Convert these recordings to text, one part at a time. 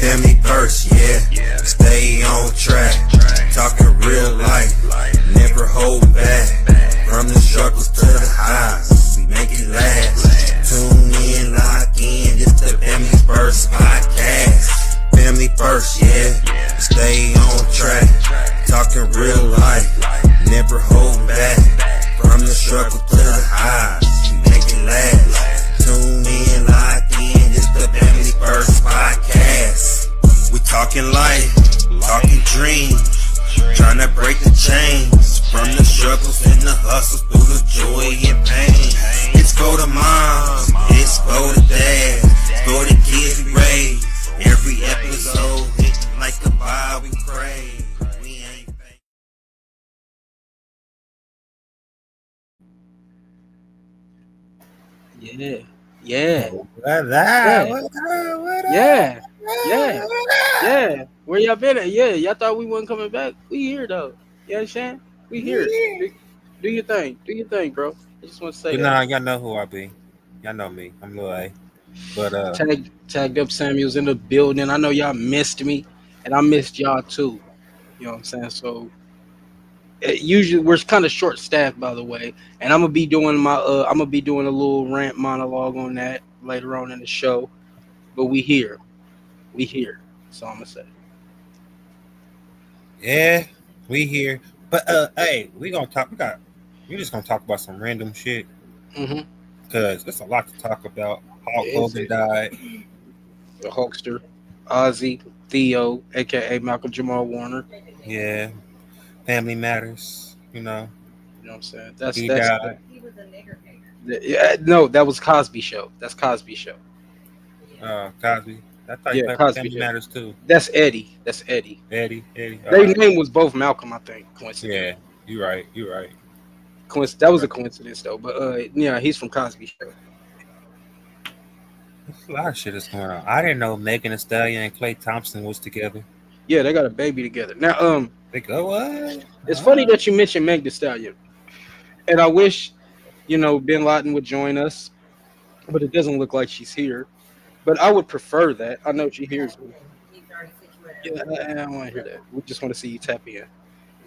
Family first, yeah. Stay on track. Talking real life. Never hold back. From the struggles to the highs, we make it last. Tune in, lock in. It's the Family First podcast. Family first, yeah. Stay on track. Talking real life. Never hold back. From the struggle to the highs, we make it last. Tune in, lock in. It's the Family First podcast. We talking life, talking dreams, trying to break the chains, from the struggles and the hustles through the joy and pain. It's for the moms, it's for the dads, it's for the kids we raise. Every episode hitting like a vibe we crave. We ain't fake. Yeah. What Yeah. Where y'all been at? Yeah, y'all thought we wasn't coming back. We here though. You understand? We here. Do your thing. Do your thing, bro. I just want to say that. y'all know who I be. Y'all know me. I'm Lil A. But Tagged up Samuel's in the building. I know y'all missed me, and I missed y'all too. You know what I'm saying? So usually we're kind of short staffed, by the way, and I'm gonna be doing a little rant monologue on that later on in the show. But we here. That's all I'm gonna say. yeah, we here. But hey, we just gonna talk about some random shit Mm-hmm. because there's a lot to talk about. Hulk Yeah, Hogan died. The Hulkster, Ozzy, Theo, aka Malcolm Jamal Warner. Yeah, family matters. You know, You know what I'm saying? That's he that's died. He was a nigger nigger. yeah, no, that was Cosby Show. That's Cosby Show. Cosby. I thought he Yeah, played Cosby family Show. matters too. That's Eddie. Eddie. Their name was both Malcolm, I think. Coincidence. Yeah, you're right. That was a coincidence though. But yeah, he's from Cosby Show. There's a lot of shit that's going on. I didn't know Megan Thee Stallion and Klay Thompson was together. Yeah, they got a baby together. Now, They go what? it's funny that you mentioned Meg Thee Stallion, and I wish, Bin Laden would join us, but it doesn't look like she's here. But I would prefer that. I know she hears me. He's already situated. Yeah, I don't want to hear that. We just want to see you tap in.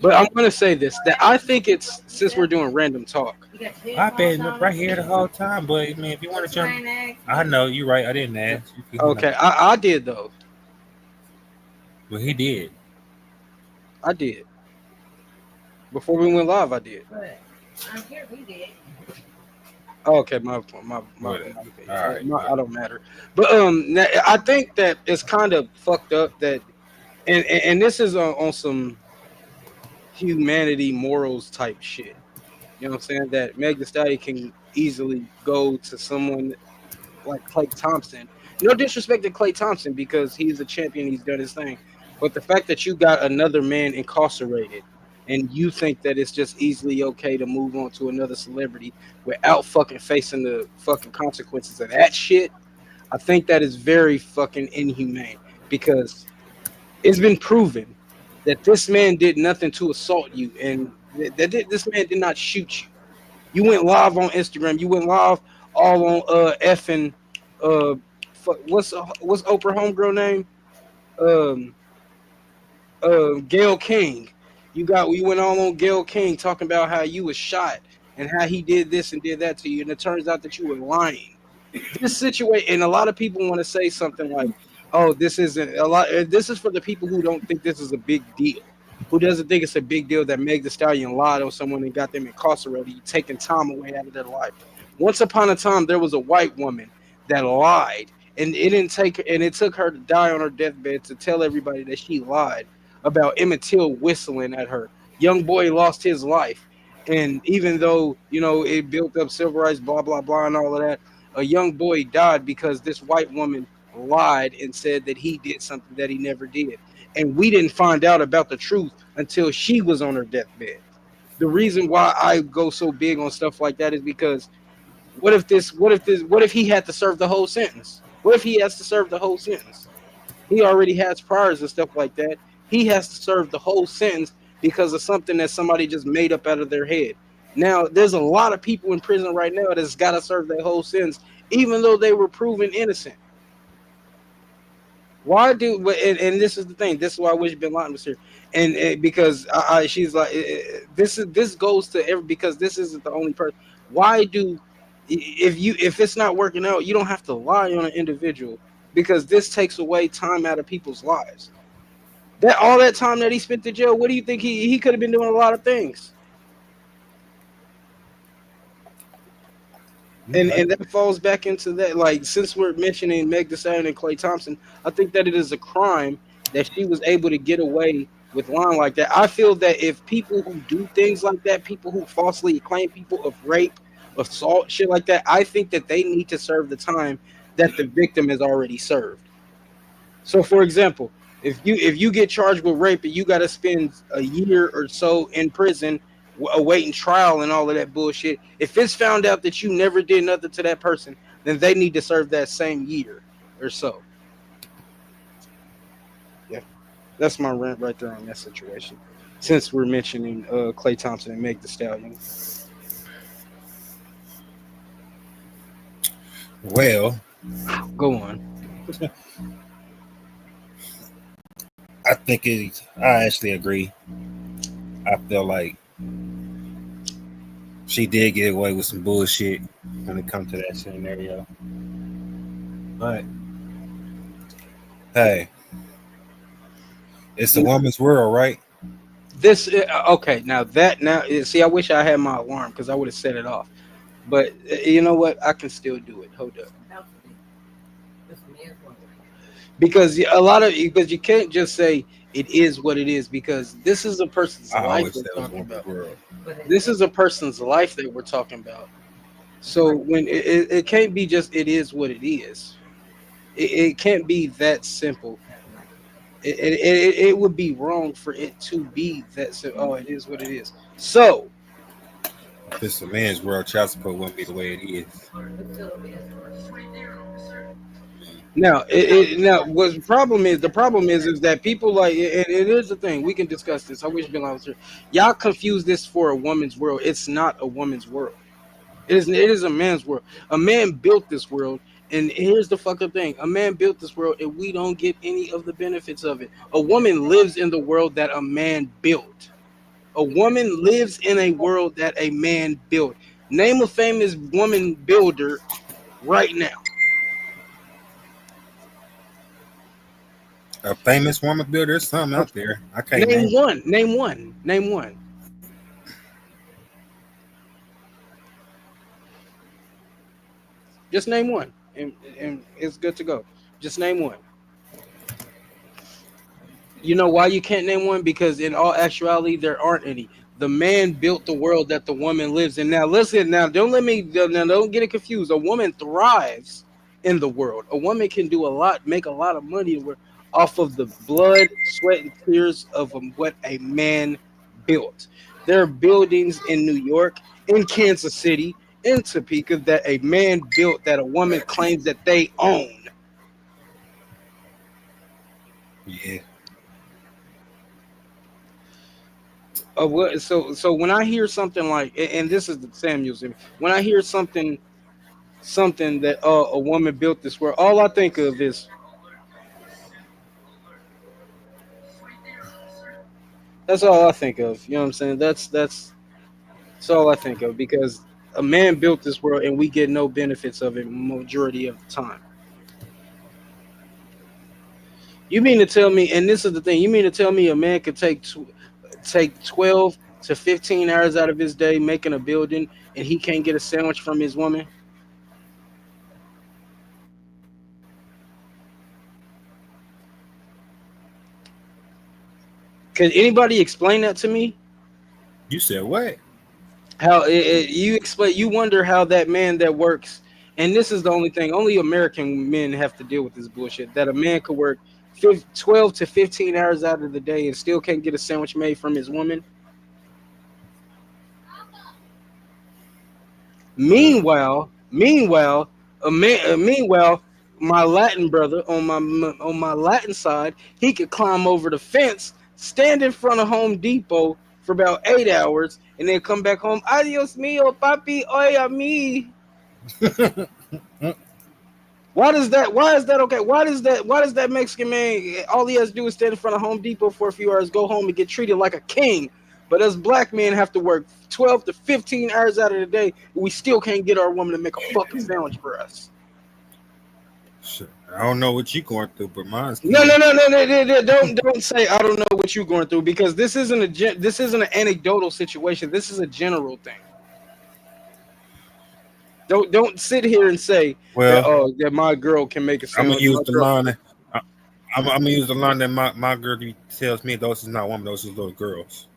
But I'm going to say this, that I think it's, since we're doing random talk, You got your I've been headphones on? right here the whole time, but I mean, if you want to jump, Trying to ask I me. know you're right. I didn't ask. You can- okay, I did though. Well, he did. I did. Before we went live, I did. But I'm here. We did. Oh, okay, my Whatever. bad. All right. I don't matter. But I think that it's kind of fucked up that, and this is on some humanity morals type shit. You know what I'm saying? That Meg Thee Stallion can easily go to someone like Klay Thompson. No disrespect to Klay Thompson because he's a champion, he's done his thing. But the fact that you got another man incarcerated and you think that it's just easily okay to move on to another celebrity without fucking facing the fucking consequences of that shit, I think that is very fucking inhumane because it's been proven that this man did nothing to assault you and this man did not shoot you. You went live on Instagram. You went live all on effing what's Oprah homegirl name? Gail King. You went all on Gail King talking about how you was shot and how he did this and did that to you, and it turns out that you were lying. This situation, and a lot of people want to say something like, "Oh, this isn't a lot." This is for the people who don't think this is a big deal, who doesn't think it's a big deal that Meg Thee Stallion lied on someone and got them incarcerated, taking time away out of their life. Once upon a time, there was a white woman that lied, and it took her to die on her deathbed to tell everybody that she lied about Emmett Till whistling at her. Young boy lost his life, and even though it built up civil rights, blah blah blah, and all of that, a young boy died because this white woman lied and said that he did something that he never did, and we didn't find out about the truth until she was on her deathbed. The reason why I go so big on stuff like that is because what if he had to serve the whole sentence? What if he has to serve the whole sentence? He already has priors and stuff like that. He has to serve the whole sentence because of something that somebody just made up out of their head. Now, there's a lot of people in prison right now that's got to serve their whole sentence, even though they were proven innocent. Why do? And this is the thing. This is why I wish Bin Laden was here, and because she's like, this goes to every because this isn't the only person. Why do if it's not working out, you don't have to lie on an individual because this takes away time out of people's lives. That all that time that he spent in jail, what do you think he could have been doing a lot of things? And that falls back into that. Like, since we're mentioning Meg Thee Stallion and Klay Thompson, I think that it is a crime that she was able to get away with lying like that. I feel that if people who do things like that, people who falsely acclaim people of rape, assault, shit like that, I think that they need to serve the time that the victim has already served. So, for example, if you get charged with rape and you got to spend a year or so in prison awaiting trial and all of that bullshit, if it's found out that you never did nothing to that person, then they need to serve that same year or so. Yeah, that's my rant right there on that situation. Since we're mentioning Klay Thompson and Meg Thee Stallion. Well, Go on. I actually agree. I feel like she did get away with some bullshit when it comes to that scenario. But hey, it's a woman's world, right? This okay. Now see, I wish I had my alarm because I would have set it off. But you know what? I can still do it. Hold up. Because because you can't just say it is what it is because this is a person's life we're talking about. This is a person's life that we're talking about. So when it can't be just it is what it is. It can't be that simple. It would be wrong for it to be that simple. Oh, it is what it is. So if it's a man's world, child support wouldn't be the way it is. now, what the problem is that people like, and it is the thing. We can discuss this. I wish Bill was here. Y'all confuse this for a woman's world. It's not a woman's world. It is a man's world. A man built this world, and here's the fucking thing: a man built this world, and we don't get any of the benefits of it. A woman lives in the world that a man built. A woman lives in a world that a man built. Name a famous woman builder right now. A famous woman builder, there's some out there. I can't name one. Name one. Name one. Just name one, and it's good to go. Just name one. You know why you can't name one? Because in all actuality, there aren't any. The man built the world that the woman lives in. Now, listen. Now, don't get it confused. A woman thrives in the world. A woman can do a lot, make a lot of money off of the blood, sweat, and tears of what a man built. There are buildings in New York, in Kansas City, in Topeka that a man built that a woman claims that they own. Yeah. So when I hear something like, and this is the Samuels, when I hear something that a woman built this world, all I think of is that's all I think of. You know what I'm saying? That's all I think of because a man built this world and we get no benefits of it majority of the time. You mean to tell me, and this is the thing, you mean to tell me a man could take 12 to 15 hours out of his day making a building and he can't get a sandwich from his woman? Can anybody explain that to me? You said what? How you explain? You wonder how that man that works, and this is the only thing. Only American men have to deal with this bullshit. That a man could work 12 to 15 hours out of the day and still can't get a sandwich made from his woman. Meanwhile, my Latin brother on my Latin side, he could climb over the fence, stand in front of Home Depot for about 8 hours, and then come back home. Adios mio, papi, oye mi. Why does that? Why is that okay? Why does that? Why does that Mexican man? All he has to do is stand in front of Home Depot for a few hours, go home, and get treated like a king. But us black men have to work 12 to 15 hours out of the day. We still can't get our woman to make a fucking sandwich for us. Shit, I don't know what you going through, but mine's No. Don't say I don't know what you're going through, because this isn't an anecdotal situation. This is a general thing. Don't sit here and say well. that my girl can make a I'm sandwich. gonna use the line. I'm gonna use the line that my girl tells me. Those is not women. Those is little girls.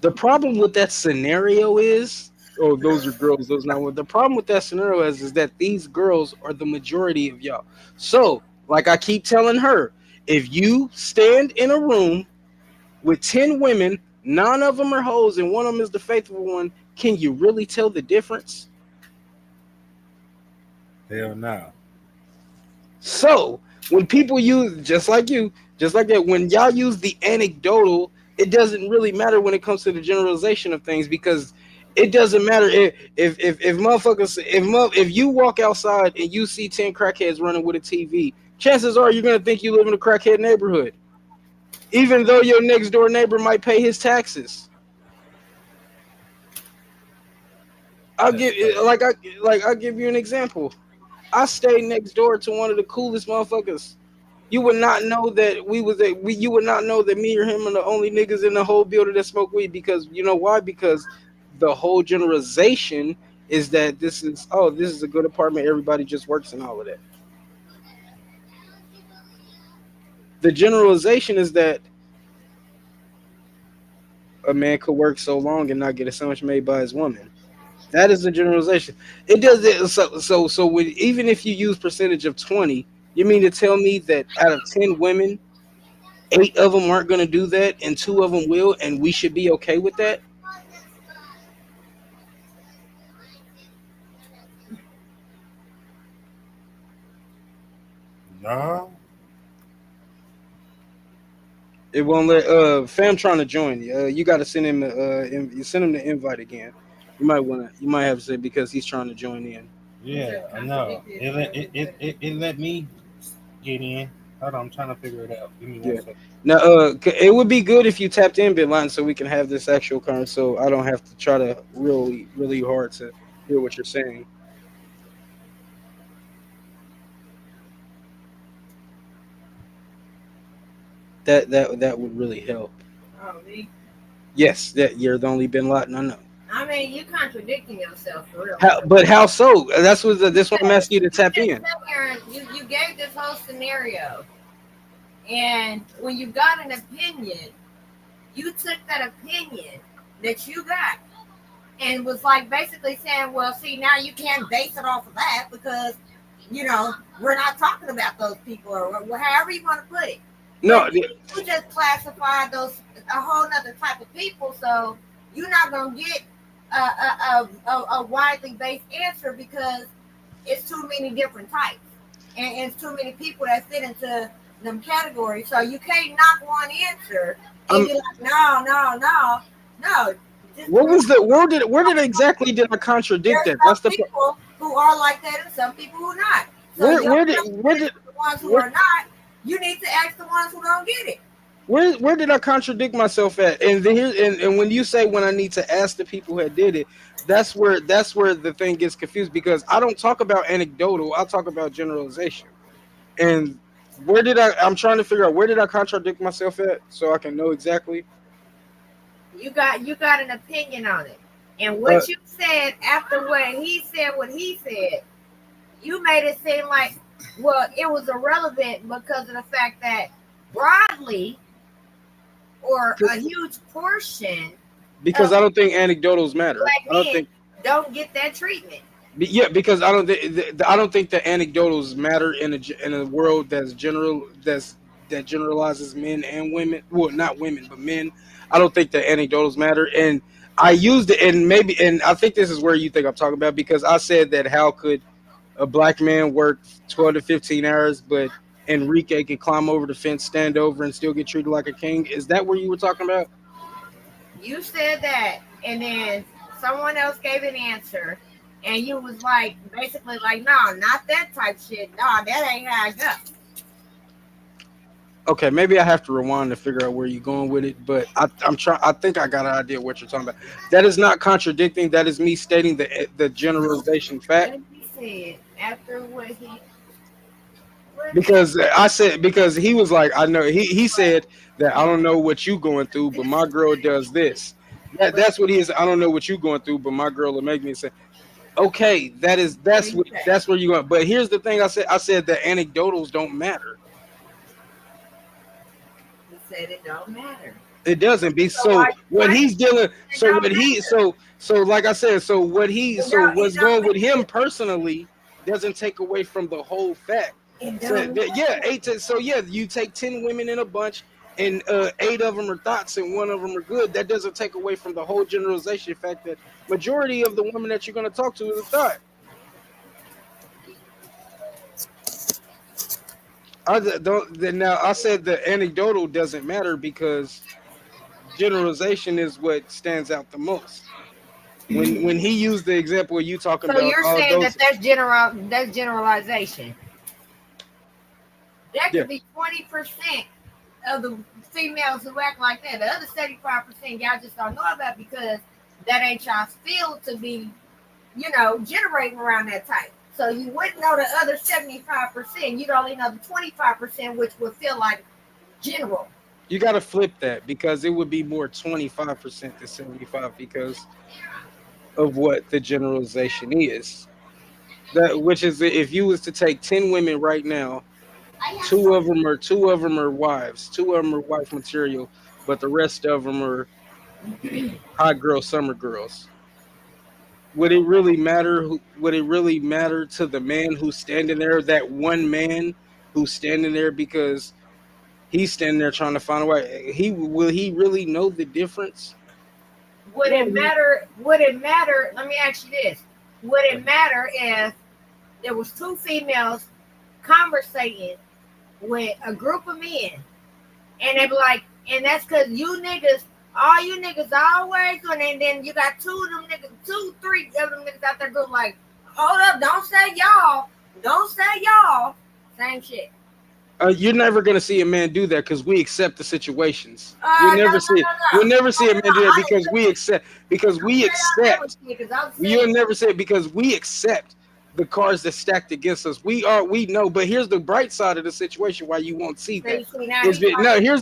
The problem with that scenario is, oh, those are girls, those not women. The problem with that scenario is that these girls are the majority of y'all. So, like I keep telling her, if you stand in a room with 10 women, 9 of them are hoes and one of them is the faithful one, can you really tell the difference? Hell no. So when people use, just like that, when y'all use the anecdotal, it doesn't really matter when it comes to the generalization of things, because it doesn't matter if motherfuckers, if you walk outside and you see 10 crackheads running with a TV, chances are you're gonna think you live in a crackhead neighborhood, even though your next door neighbor might pay his taxes. I'll give you an example. I stayed next door to one of the coolest motherfuckers. You would not know that you would not know that me or him are the only niggas in the whole building that smoke weed, because you know why? Because the whole generalization is that this is a good apartment, everybody just works and all of that. The generalization is that a man could work so long and not get a sandwich made by his woman. That is the generalization. It does it so when, even if you use percentage of 20, you mean to tell me that out of 10 women, 8 of them aren't going to do that and 2 of them will, and we should be okay with that? No. It won't let fam trying to join you. You got to send him the invite again. You might have to say, because he's trying to join in. Yeah, I know. It let me get in. Hold on, I'm trying to figure it out. Give me 1 second. Now, it would be good if you tapped in, Bitline, so we can have this actual conversation, so I don't have to try to really, really hard to hear what you're saying. That would really help. Oh, me? Yes, that you're the only Bin Laden I know. I mean, you contradicting yourself for real. But how so? That's what this one I'm asking you to tap in. You gave this whole scenario, and when you got an opinion, you took that opinion that you got and was like basically saying, well, see, now you can't base it off of that because, you know, we're not talking about those people, or however you want to put it. No, you just classified those a whole nother type of people, so you're not gonna get a widely based answer because it's too many different types and it's too many people that fit into them categories. So you can't knock one answer and be like, no. Where did exactly did I contradict that? That's the people who are like that and some people who are not. So where did the ones who are not? You need to ask the ones who don't get it. Where did I contradict myself at? And when you say when I need to ask the people who did it, that's where the thing gets confused, because I don't talk about anecdotal, I talk about generalization. And I'm trying to figure out where did I contradict myself at so I can know exactly. You got an opinion on it. And what you said after what he said, you made it seem like, well, it was irrelevant because of the fact that broadly, or a huge portion, because I don't think anecdotals matter. I don't get that treatment. Yeah, because I don't think the anecdotals matter in a world that generalizes men and women. Well, not women, but men. I don't think the anecdotals matter, and I used it, and I think this is where you think I'm talking about because I said that how could a black man work 12 to 15 hours, but Enrique could climb over the fence, stand over, and still get treated like a king? Is that what you were talking about? You said that, and then someone else gave an answer, and you was like, basically like, no, not that type shit. No, that ain't how I go. Okay, maybe I have to rewind to figure out where you're going with it, but I'm trying. I think I got an idea of what you're talking about. That is not contradicting. That is me stating the generalization fact. What he said after what he. Because I said because he was like I know he said that I don't know what you going through, but my girl does this. That's what he is. I don't know what you going through, but my girl will make me say, okay, that's where you going. But here's the thing: I said that anecdotals don't matter. He said it don't matter. It doesn't be so when he's dealing. So what he so like I said. So what he so what's going with him personally doesn't take away from the whole fact. So, yeah, you take 10 women in a bunch, and 8 of them are thoughts, and 1 of them are good. That doesn't take away from the whole generalization fact that majority of the women that you're going to talk to is a thought. Now I said the anecdotal doesn't matter because generalization is what stands out the most. When he used the example of you talking about, so you're saying that that's generalization. That could be 20% of the females who act like that. The other 75% y'all just don't know about because that ain't y'all's field to be, generating around that type. So you wouldn't know the other 75%. You'd only know the 25%, which would feel like general. You got to flip that because it would be more 25% to 75 because of what the generalization is. Which is if you was to take 10 women right now. Two of them are wives. 2 of them are wife material, but the rest of them are hot girl, summer girls. Would it really matter? Would it really matter to the man who's standing there? That one man who's standing there because he's standing there trying to find a way. Will he really know the difference? Would it matter? Let me ask you this: would it matter if there was 2 females conversating with a group of men, and they be like, and that's because all you niggas always, and then you got 3 of them niggas out there go like, hold up, don't say y'all, same shit. You're never gonna see a man do that because we accept the situations. You'll never see a man do that because we accept. You'll never see it because we accept the cards that stacked against us. We know, but here's the bright side of the situation why you won't see that. Here's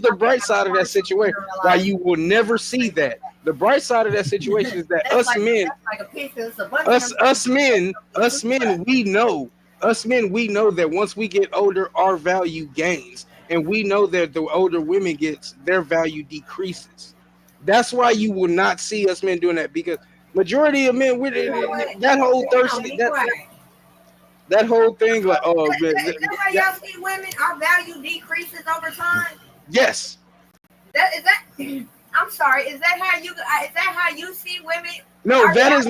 the bright side of that situation why you will never see that. The bright side of that situation is that us men, we know that once we get older, our value gains, and we know that the older women gets, their value decreases. That's why you will not see us men doing that because majority of men with that whole thirsty that whole thing like is that how y'all see women? Our value decreases over time. Yes. I'm sorry. Is that how you see women? No, that is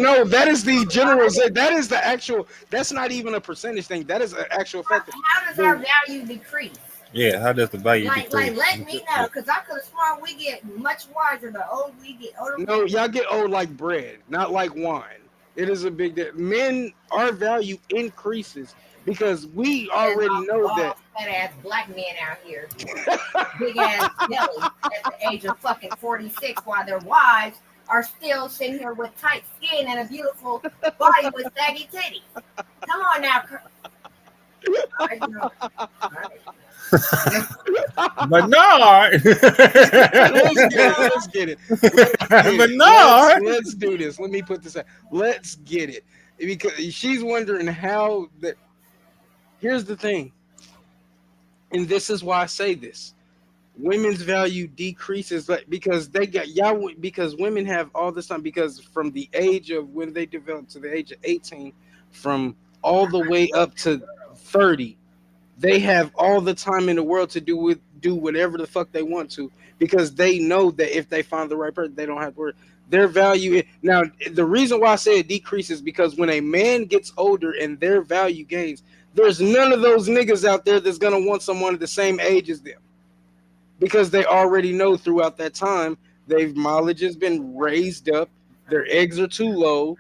the general. That is the actual. That's not even a percentage thing. That is an actual fact. How does our value decrease? Yeah, how does the value decrease? Like, let me know, because I could have sworn we get much wiser the older we get. No, y'all get old like bread, not like wine. It is a big deal. Men, our value increases because we already know that. Fat ass black men out here, big ass belly at the age of fucking 46, while their wives are still sitting here with tight skin and a beautiful body with saggy titties. Come on now. Bernard. Let's get it. Bernard. Let's do this. Let me put this out. Let's get it. Because she's wondering how that. Here's the thing. And this is why I say this. Women's value decreases because because women have all this time because from the age of when they develop to the age of 18, from all the way up to 30, they have all the time in the world to do whatever the fuck they want to because they know that if they find the right person, they don't have to worry. their value. Now, the reason why I say it decreases because when a man gets older and their value gains, there's none of those niggas out there that's gonna want someone the same age as them because they already know throughout that time their mileage has been raised up, their eggs are too low,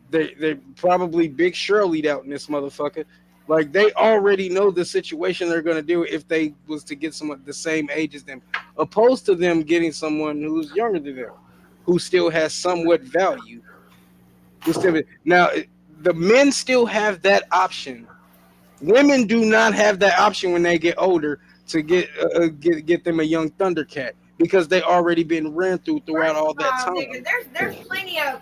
they're probably big Shirley'd out in this motherfucker. Like they already know the situation they're gonna do if they was to get someone the same age as them, opposed to them getting someone who's younger than them, who still has somewhat value. Now, the men still have that option. Women do not have that option when they get older to get them a young Thundercat because they already been ran throughout all that time. Nigga, there's plenty of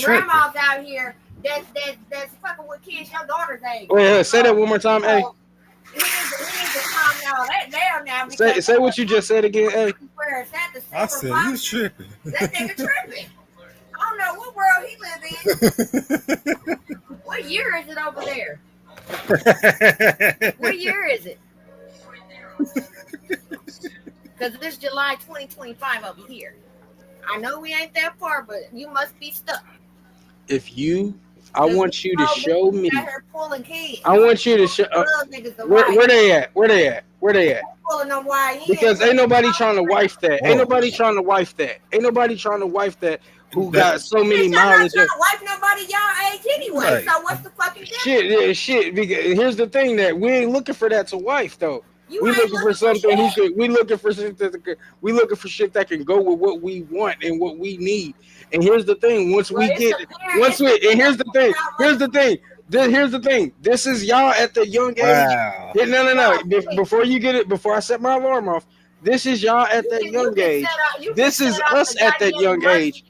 grandmas out here that's fucking with kids your daughter's age. Oh yeah, say that one more time, hey. He needs to calm down now. Say what you just said again, hey. I said you tripping. That nigga tripping. I don't know what world he live in. What year is it over there? What year is it? Because it's July 2025 over here. I know we ain't that far, but you must be stuck. I want you to show me. I want you to show. Where they at? Where they at? Pulling them wide because ain't nobody trying to wife that. Ain't nobody trying to wife that. Who got so many mileage? Not trying to wife nobody y'all age anyway. Right. So what's the fucking difference? Shit. Because here's the thing that we ain't looking for that to wife though. We looking for something who could. We looking for shit that can go with what we want and what we need. And here's the thing: here's the thing. This is y'all at the young age. Wow. No. Before you get it, before I set my alarm off, this is y'all at that young age. This is us at that young age.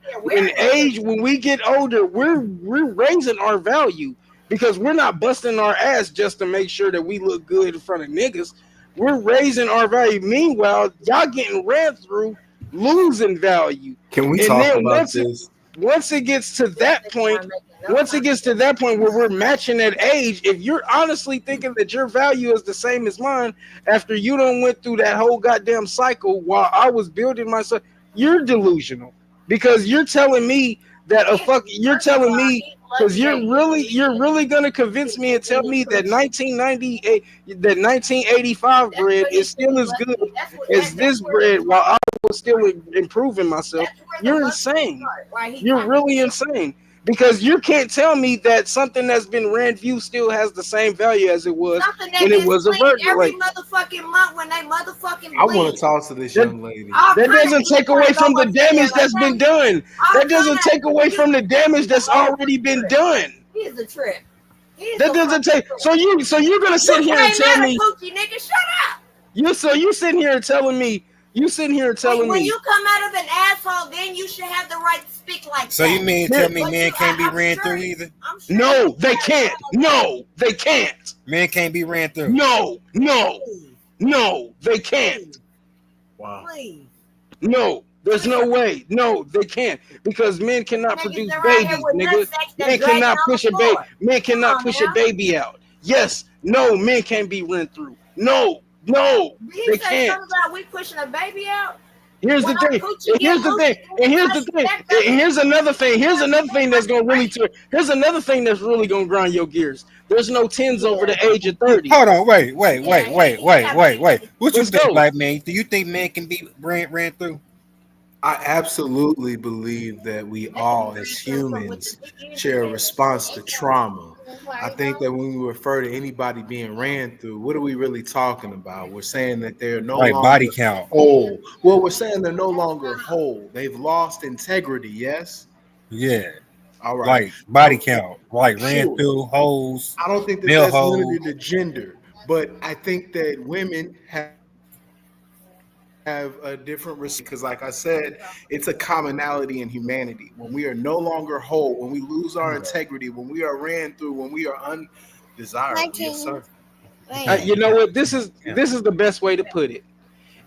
When we get older, we're raising our value because we're not busting our ass just to make sure that we look good in front of niggas. We're raising our value. Meanwhile, y'all getting ran through, losing value. Can we talk about this? Once it gets to that point where we're matching that age, if you're honestly thinking that your value is the same as mine after you done went through that whole goddamn cycle while I was building myself, you're delusional because you're telling me that because you're really gonna convince me and tell me that 1985 bread is still as good as this bread while I was still improving myself. You're insane. You're really insane because you can't tell me that something that's been ran view still has the same value as it was when it was a virgin. Every motherfucking month when they motherfucking I want to talk to this young lady. That doesn't take away from the damage that's been done. That doesn't take away from the damage that's already been done. He's a trip. That doesn't take. So you're gonna sit here and tell me, nigga, shut up. You sitting here and telling me. You sitting here telling me when you come out of an asshole, then you should have the right to speak like that. So you mean tell me men can't be ran through either? No, they can't. No, they can't. Men can't be ran through. No, they can't. Wow. Please. No, there's no way. No, they can't because men cannot produce babies, nigga. Men cannot push a baby. Men cannot push a baby out. Yes, no, men can't be ran through. No, they can't. We pushing a baby out. Here's the thing. Here's another thing that's gonna really here's another thing that's really gonna grind your gears. There's no 10s over the age of 30. Hold on, wait. What you think, black man? Do you think men can be ran through? I absolutely believe that we all as humans share a response to trauma. I think that when we refer to anybody being ran through, what are we really talking about? We're saying that they're no longer body count whole. Well, we're saying they're no longer whole. They've lost integrity, yes? Yeah. All right. Like body count, like ran through holes. I don't think that's limited to gender, but I think that women have a different risk because, like I said, it's a commonality in humanity. When we are no longer whole, when we lose our integrity, when we are ran through, when we are undesirable. Yes, sir. You know what? This is the best way to put it.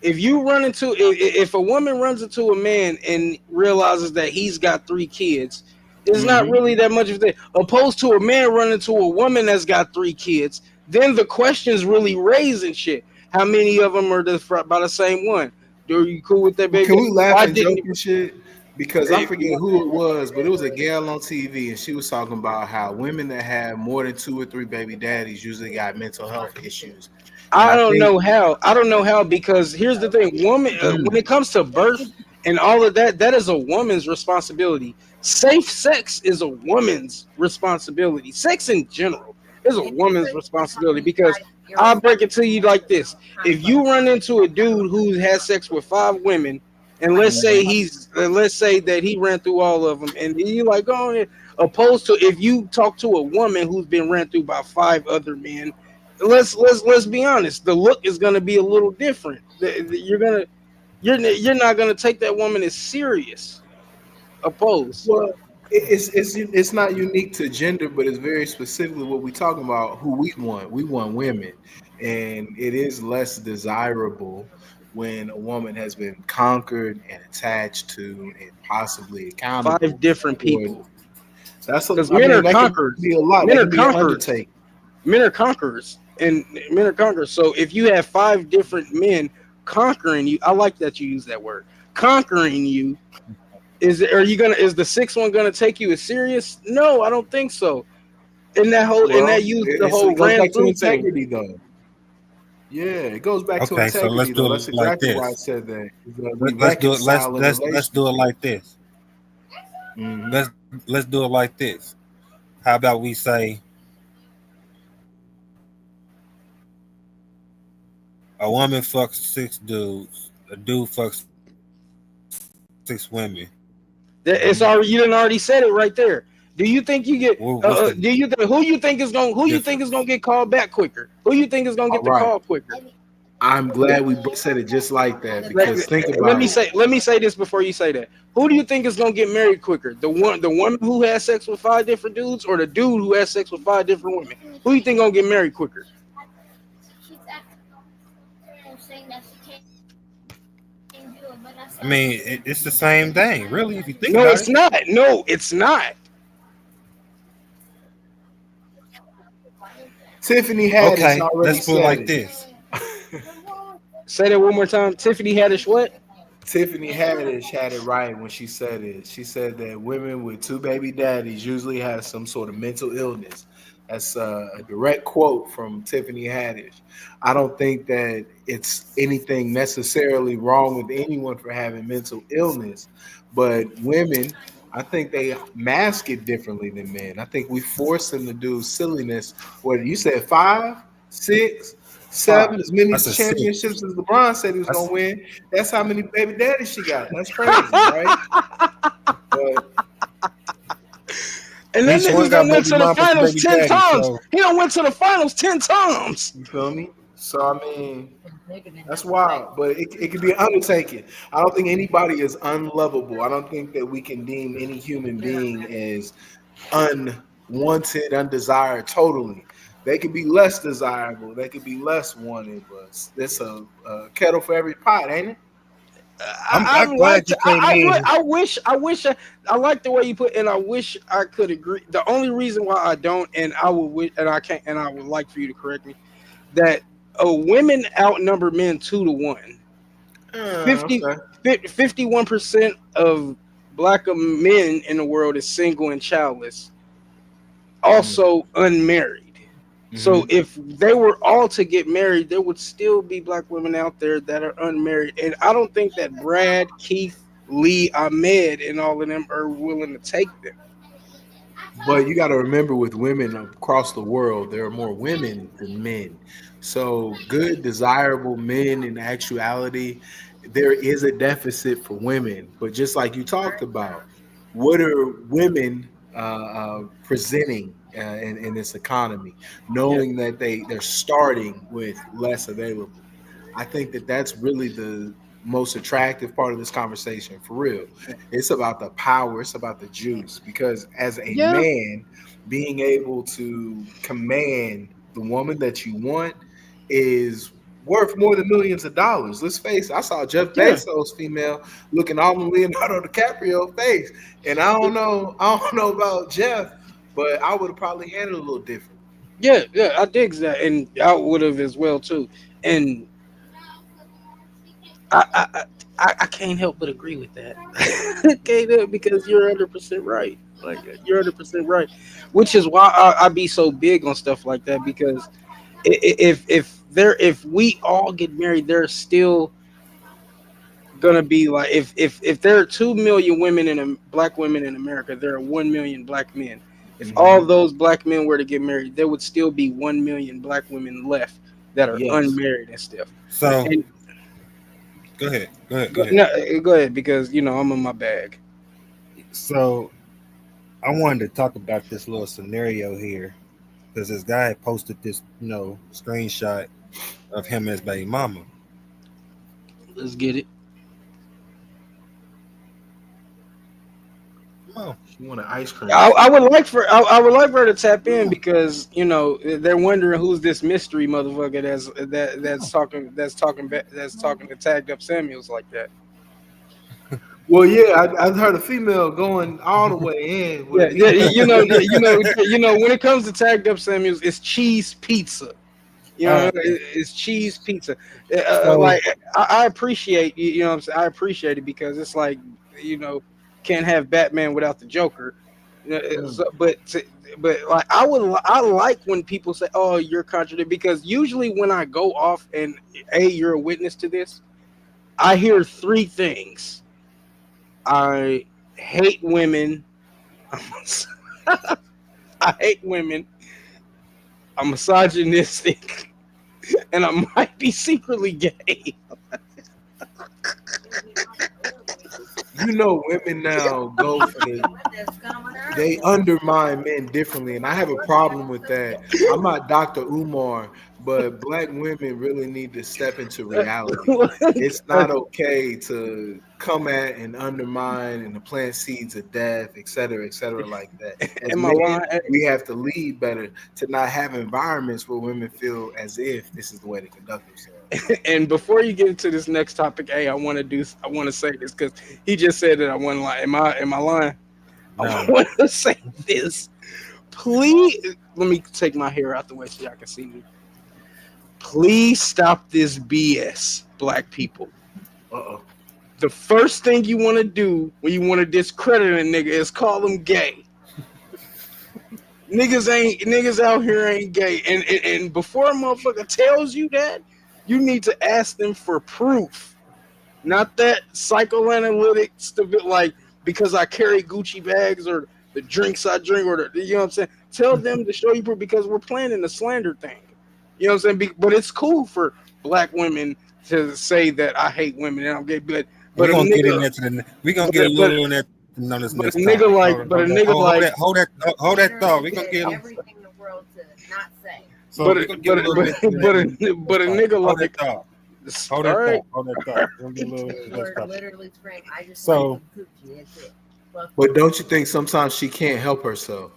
If a woman runs into a man and realizes that he's got 3 kids, it's not really that much of a thing. Opposed to a man running into a woman that's got 3 kids, then the question's really raised and shit. How many of them are by the same one? Are you cool with that, baby? Can we laugh and joke and shit? because I forget who it was, but it was a gal on TV, and she was talking about how women that have more than 2 or 3 baby daddies usually got mental health issues. And I I don't think know how. I don't know how because here's the thing: woman, when it comes to birth and all of that, that is a woman's responsibility. Safe sex is a woman's responsibility. Sex in general is a woman's responsibility because I'll break it to you like this: if you run into a dude who has sex with 5 women, and let's say that he ran through all of them, and you like, oh, opposed to if you talk to a woman who's been ran through by 5 other men, let's be honest, the look is gonna be a little different. You're not gonna take that woman as serious. Opposed. well, it's not unique to gender, but it's very specifically what we're talking about. Who we want? We want women, and it is less desirable when a woman has been conquered and attached to and possibly accountable 5 different for. people. That's Because men are that can conquerors. be a lot. Men That are can be an conquerors. undertaking. Men are conquerors, and men are conquerors. So if you have 5 different men conquering you, I like that you use that word, conquering you. Is the 6th one gonna take you as serious? No, I don't think so. And Well, that use the whole it goes ran back to through thing. integrity, though. Yeah, it goes back to Okay, so let's integrity, do though. it That's like exactly why I this. said that. We Let's do it. reconcile in Let's do it relationship. like this. Mhm. Let's do it like this. How about we say a woman fucks 6 dudes, a dude fucks 6 women. It's already you done already said it right there. Do you think you get? What's the Do you think who you think is gonna get called back quicker? Who you think is gonna All get the right. call quicker? I'm glad we said it just like that because think Let about me it. let me say this before you say that. Who do you think is gonna get married quicker? The woman who has sex with 5 different dudes, or the dude who has sex with 5 different women? Who you think gonna get married quicker? I mean, it's the same thing, really, if you think No, about it's it. not. No, it's not. Tiffany Haddish Okay, already let's put it said like it. this. Say that one more time. Tiffany Haddish, what? Tiffany Haddish had it right when she said it. She said that women with 2 baby daddies usually have some sort of mental illness. That's a direct quote from Tiffany Haddish. I don't think that it's anything necessarily wrong with anyone for having mental illness, but women, I think they mask it differently than men. I think we force them to do silliness. What you said, 5, 6, 7, as many That's a 6. championships as LeBron said he was That's- gonna win. That's how many baby daddies she got. That's crazy, right? But And that Each one nigga got done went baby to the mamas and finals baby 10 daddies, times. so He done went to the finals 10 times. you feel me? So I mean, that's wild, but it could be an undertaking. I don't think anybody is unlovable. I don't think that we can deem any human being as unwanted, undesired totally. They could be less desirable. They could be less wanted, but it's a kettle for every pot, ain't it? I'm glad you came in. I wish I like the way you put, and I wish I could agree. The only reason why I don't, and I would, and I can't, and I would like for you to correct me, that women outnumber men 2 to 1. 51% of black men in the world is single and childless, also unmarried. So if they were all to get married, there would still be black women out there that are unmarried. And I don't think that Brad, Keith, Lee, Ahmed, and all of them are willing to take them. But you got to remember, with women across the world, there are more women than men. So good, desirable men, in actuality, there is a deficit for women. But just like you talked about, what are women presenting in this economy, knowing that they're starting with less available? I think that that's really the most attractive part of this conversation, for real. It's about the power, it's about the juice, because as a man, being able to command the woman that you want is worth more than millions of dollars. Let's face it. I saw Jeff Bezos' female looking all in Leonardo DiCaprio face, and I don't know about Jeff, but I would have probably handled it a little different. Yeah, I dig that, and I would have as well too. And I can't help but agree with that. Can't help because you're 100% right. Like you're 100% right, which is why I be so big on stuff like that because if we all get married, there's still gonna be like if there are 2 million women black women in America, there are 1 million black men. If all those black men were to get married, there would still be 1 million black women left that are Yes. unmarried and stuff. So And go ahead. Go ahead. Go ahead. no, go ahead because I'm in my bag. So I wanted to talk about this little scenario here because this guy had posted this, screenshot of him as baby mama. Let's get it. Oh, You want an ice cream? I would like for I would like for her to tap in because they're wondering who's this mystery motherfucker that's talking to tagged up Samuels like that. Well, yeah, I heard a female going all the way in. With Yeah, when it comes to tagged up Samuels, it's cheese pizza. It's cheese pizza. Like I appreciate you know what I'm saying. I appreciate it because it's like can't have Batman without the Joker. But like I like when people say, "Oh, you're contradicting," because usually when I go off and you're a witness to this, I hear three things. I hate women. I hate women. I'm misogynistic, and I might be secretly gay. Women now go for they undermine men differently, and I have a problem with that. I'm not Dr. Umar, but black women really need to step into reality. It's not okay to come at and undermine and to plant seeds of death, et cetera, like that. As men, we have to lead better to not have environments where women feel as if this is the way to conduct themselves. And before you get into this next topic, I want to say this because he just said that I wasn't lying. Am I lying? No. I want to say this. Please, let me take my hair out the way so y'all can see me. Please stop this BS, black people. The first thing you want to do when you want to discredit a nigga is call him gay. Niggas out here ain't gay. And before a motherfucker tells you that, you need to ask them for proof. Not that psychoanalytic stuff like because I carry Gucci bags or the drinks I drink or you know what I'm saying? Tell them to show you proof because we're planning the slander thing. You know what I'm saying? But it's cool for black women to say that I hate women and I'm gay, but we're gonna get in that. We're gonna get a little in that. On this next nigga like, hold that thought. We're gonna get everything in the world to not say. So but a nigga like that hold that thought. We're literally screaming. I just so. But don't you think sometimes she can't help herself?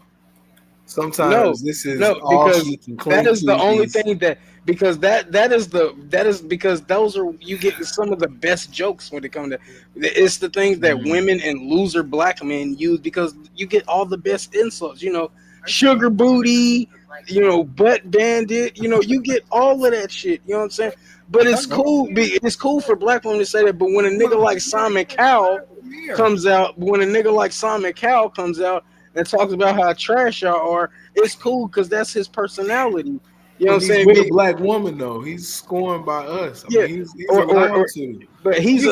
Sometimes this is all she can claim. That is the only thing because because those are you get some of the best jokes when it comes to it's the things that women and loser black men use because you get all the best insults, sugar booty, butt bandit, you get all of that shit, you know what I'm saying? But it's cool. It's cool for black women to say that. But when a nigga like Simon Cowell comes out, and talks about how trash y'all are, it's cool because that's his personality. You know what I'm saying? With a black woman though, he's scorned by us. He's allowed to. But he's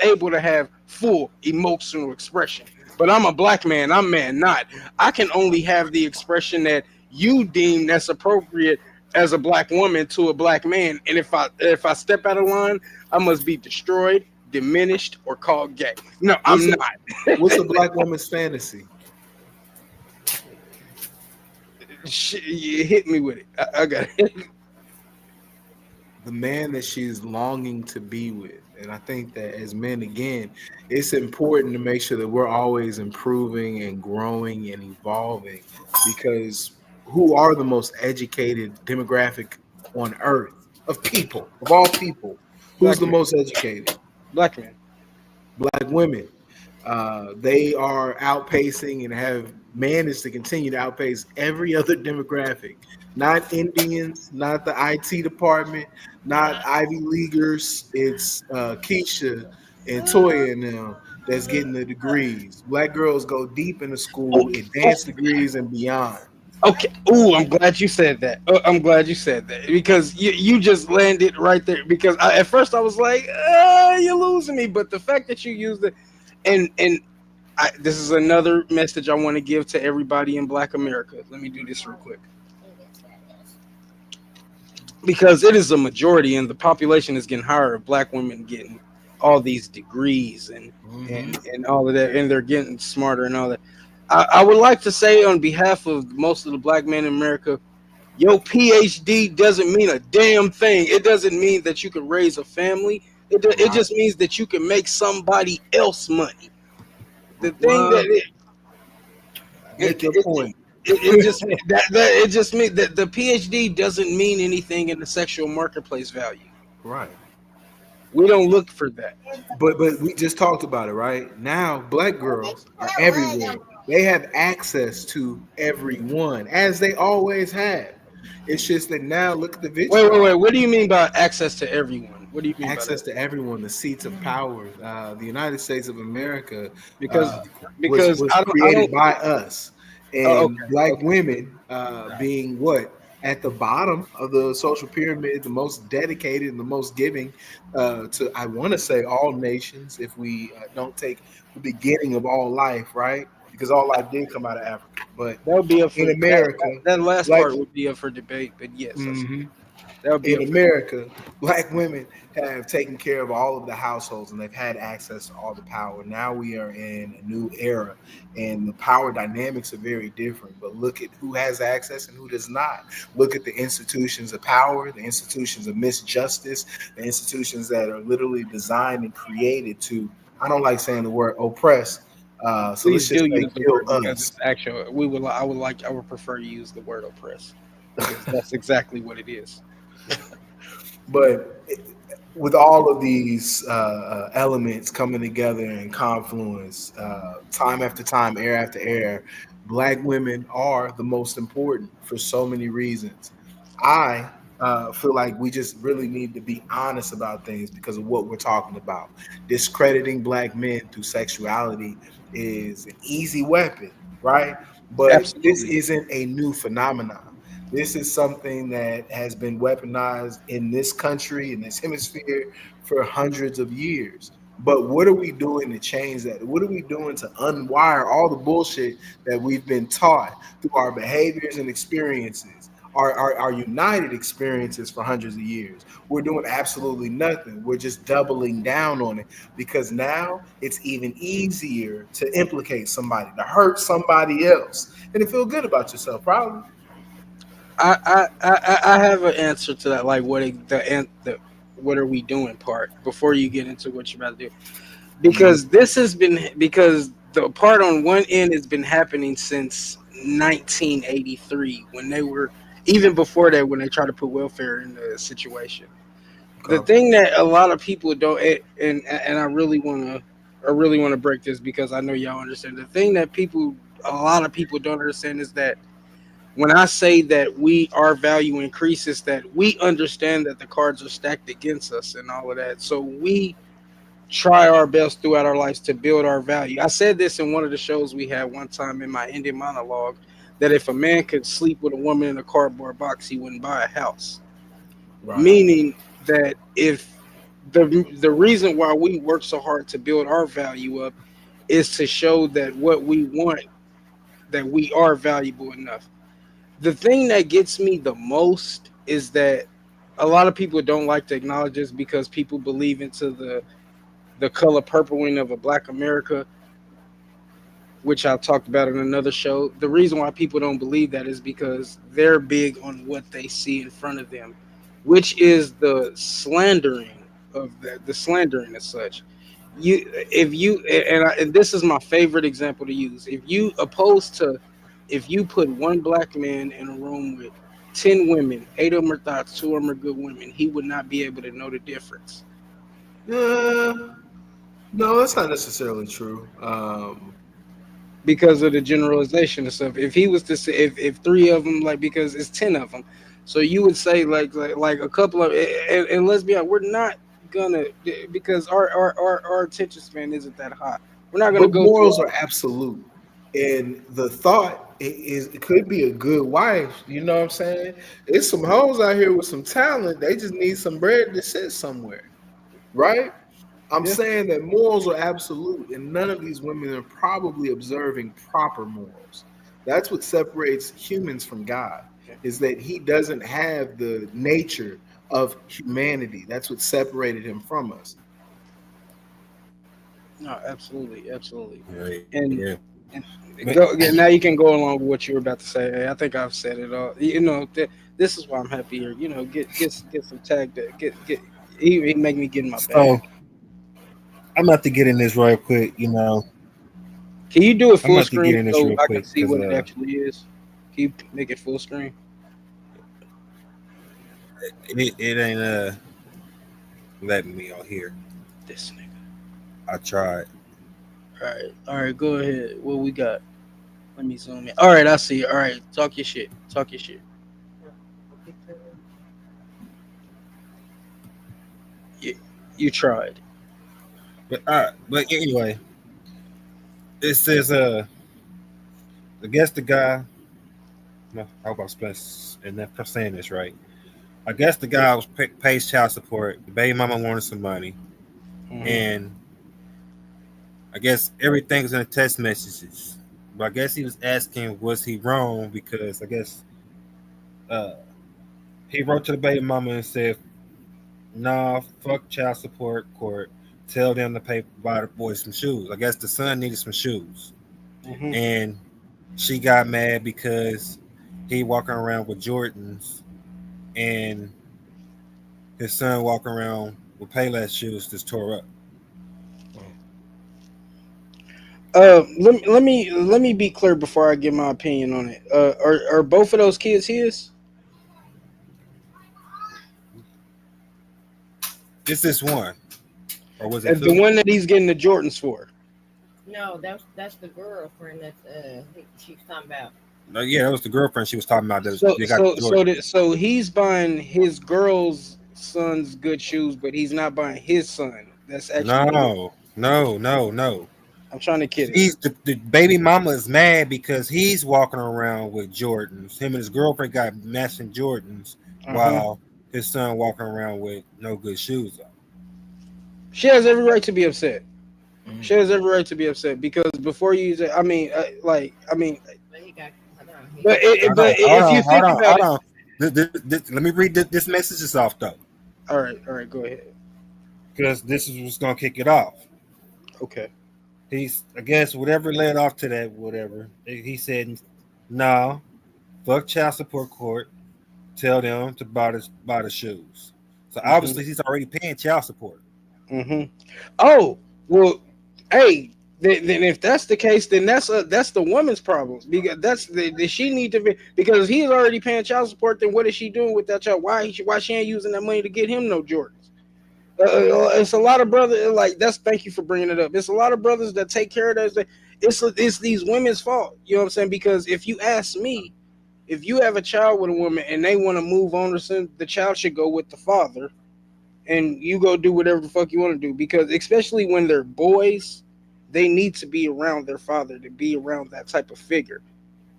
able to have full emotional expression. But I'm a black man. I'm man not. I can only have the expression that you deem that's appropriate as a black woman to a black man. And if I step out of line, I must be destroyed, diminished, or called gay. No, I'm not. What's a black woman's fantasy? You hit me with it. I got it. The man that she's longing to be with. And I think that as men, again, it's important to make sure that we're always improving and growing and evolving because who are the most educated demographic on earth of people, of all people? Who's the most educated? Black men. Black women. They are outpacing and have managed to continue to outpace every other demographic. Not Indians, not the IT department, not Ivy Leaguers. It's Keisha and Toya and them that's getting the degrees. Black girls go deep into school, advanced degrees and beyond. Okay. Ooh, I'm glad you said that. I'm glad you said that because you just landed right there. Because at first I was like, you're losing me. But the fact that you used it, and this is another message I want to give to everybody in Black America. Let me do this real quick. Because it is a majority and the population is getting higher of Black women getting all these degrees and all of that, and they're getting smarter and all that. I would like to say on behalf of most of the Black men in America, your PhD doesn't mean a damn thing. It doesn't mean that you can raise a family. It just means that you can make somebody else money. The thing that Make your point. it just it just means that the PhD doesn't mean anything in the sexual marketplace value. Right. We don't look for that. But we just talked about it, right? Now Black girls are everywhere. They have access to everyone, as they always have. It's just that now look at the video. Wait. What do you mean by access to everyone? What do you mean Access to everyone, the seats of power. The United States of America because was created by us. And Black women being what? At the bottom of the social pyramid, the most dedicated and the most giving to, I want to say, all nations, if we don't take the beginning of all life, right? Because all life did come out of Africa. But that would be up for in America, that last part would be up for debate. But yes, that would be in America, Black women have taken care of all of the households and they've had access to all the power. Now we are in a new era and the power dynamics are very different. But look at who has access and who does not. Look at the institutions of power, the institutions of misjustice, the institutions that are literally designed and created to, I don't like saying the word oppress. So please let's just use the word us. Actually, I would prefer you use the word oppress because that's exactly what it is. But with all of these elements coming together in confluence, time after time, air after air, Black women are the most important for so many reasons. I feel like we just really need to be honest about things because of what we're talking about. Discrediting Black men through sexuality is an easy weapon, right? But Absolutely. This isn't a new phenomenon. This is something that has been weaponized in this country, in this hemisphere, for hundreds of years. But what are we doing to change that? What are we doing to unwire all the bullshit that we've been taught through our behaviors and experiences, our united experiences for hundreds of years? We're doing absolutely nothing. We're just doubling down on it because now it's even easier to implicate somebody, to hurt somebody else, and to feel good about yourself, probably. I have an answer to that, like what are we doing part before you get into what you're about to do, because because the part on one end has been happening since 1983 when they were, even before that, when they tried to put welfare in the situation. The thing that a lot of people don't, and I really want to break this because I know y'all understand. The thing that a lot of people don't understand is that when I say that our value increases, that we understand that the cards are stacked against us and all of that. So we try our best throughout our lives to build our value. I said this in one of the shows we had one time in my ending monologue, that if a man could sleep with a woman in a cardboard box, he wouldn't buy a house. Right. Meaning that if the reason why we work so hard to build our value up is to show that what we want, that we are valuable enough. The thing that gets me the most is that a lot of people don't like to acknowledge this because people believe into the color purpling of a Black America, which I talked about in another show. The reason why people don't believe that is because they're big on what they see in front of them, which is the slandering of the slandering as such. And this is my favorite example to use. If you put one Black man in a room with 10 women, 8 of them are thoughts, 2 of them are good women, he would not be able to know the difference. No, that's not necessarily true. because of the generalization and stuff. If he was to say, if three of them, like, because it's 10 of them, so you would say like a couple of, and let's be honest, we're not gonna, because our attention span isn't that high. We're not gonna But go through morals all. are absolute, and the thought is it could be a good wife. You know what I'm saying? There's some hoes out here with some talent. They just need some bread to sit somewhere, right? I'm Yeah, saying that morals are absolute, and none of these women are probably observing proper morals. That's what separates humans from God, is that He doesn't have the nature of humanity. That's what separated Him from us. no, absolutely, absolutely. Yeah. And and But go now you can go along with what you were about to say. I think I've said it all. This is why I'm happy here. Get some tag that get. He make me get in my so bag. I'm about to get in this real quick. Can you do it I'm full about to get screen in this so real I can quick see because what it actually is? Can you make it full screen? it ain't letting me on here. This nigga. I tried. All right, go ahead. What we got? Let me zoom in. All right, I see. All right, talk your shit. Talk your shit. You, you tried. But all right. But anyway, it says I guess the guy. No, I hope I'm saying this right. I guess the guy was pays child support. The baby mama wanted some money, Hmm. and I guess everything's in the text messages. But I guess he was asking, was he wrong? Because I guess uh, he wrote to the baby mama and said, "Nah, fuck child support court. Tell them to pay buy the boy some shoes." I guess the son needed some shoes, Hmm. and she got mad because he walking around with Jordans, and his son walking around with Payless shoes that's tore up. Let me be clear before I give my opinion on it. Are both of those kids his? Is this one, or was it The two? one that he's getting the Jordans for? No, that's the girlfriend that she's talking about. No, yeah, that was the girlfriend she was talking about. That So they got the so Jordan. so that so he's buying his girl's son's good shoes, but he's not buying his son. That's actually his. No. I'm trying to kid it. The baby mama is mad because he's walking around with Jordans. Him and his girlfriend got matching Jordans Uh huh. while his son walking around with no good shoes on. She has every right to be upset. She Mhm. has every right to be upset because before you use it, But he got hold on. but if you think about Hold it, on. Let me read this messages off though, all right, go ahead. because this is what's gonna kick it off. Okay. He's, I guess, whatever led off to that, whatever. He said, "No, fuck child support court. Tell them to buy the shoes." So Mhm. obviously he's already paying child support. Mhm. Oh well, hey. Then if that's the case, then that's the woman's problem because that's the she need to be because if he's already paying child support. Then what is she doing with that child? Why she ain't using that money to get him no Jordans? It's a lot of brothers like that's. Thank you for bringing it up. It's a lot of brothers that take care of those. It's these women's fault. You know what I'm saying? Because if you ask me, if you have a child with a woman and they want to move on or something, the child should go with the father, and you go do whatever the fuck you want to do. Because especially when they're boys, they need to be around their father to be around that type of figure.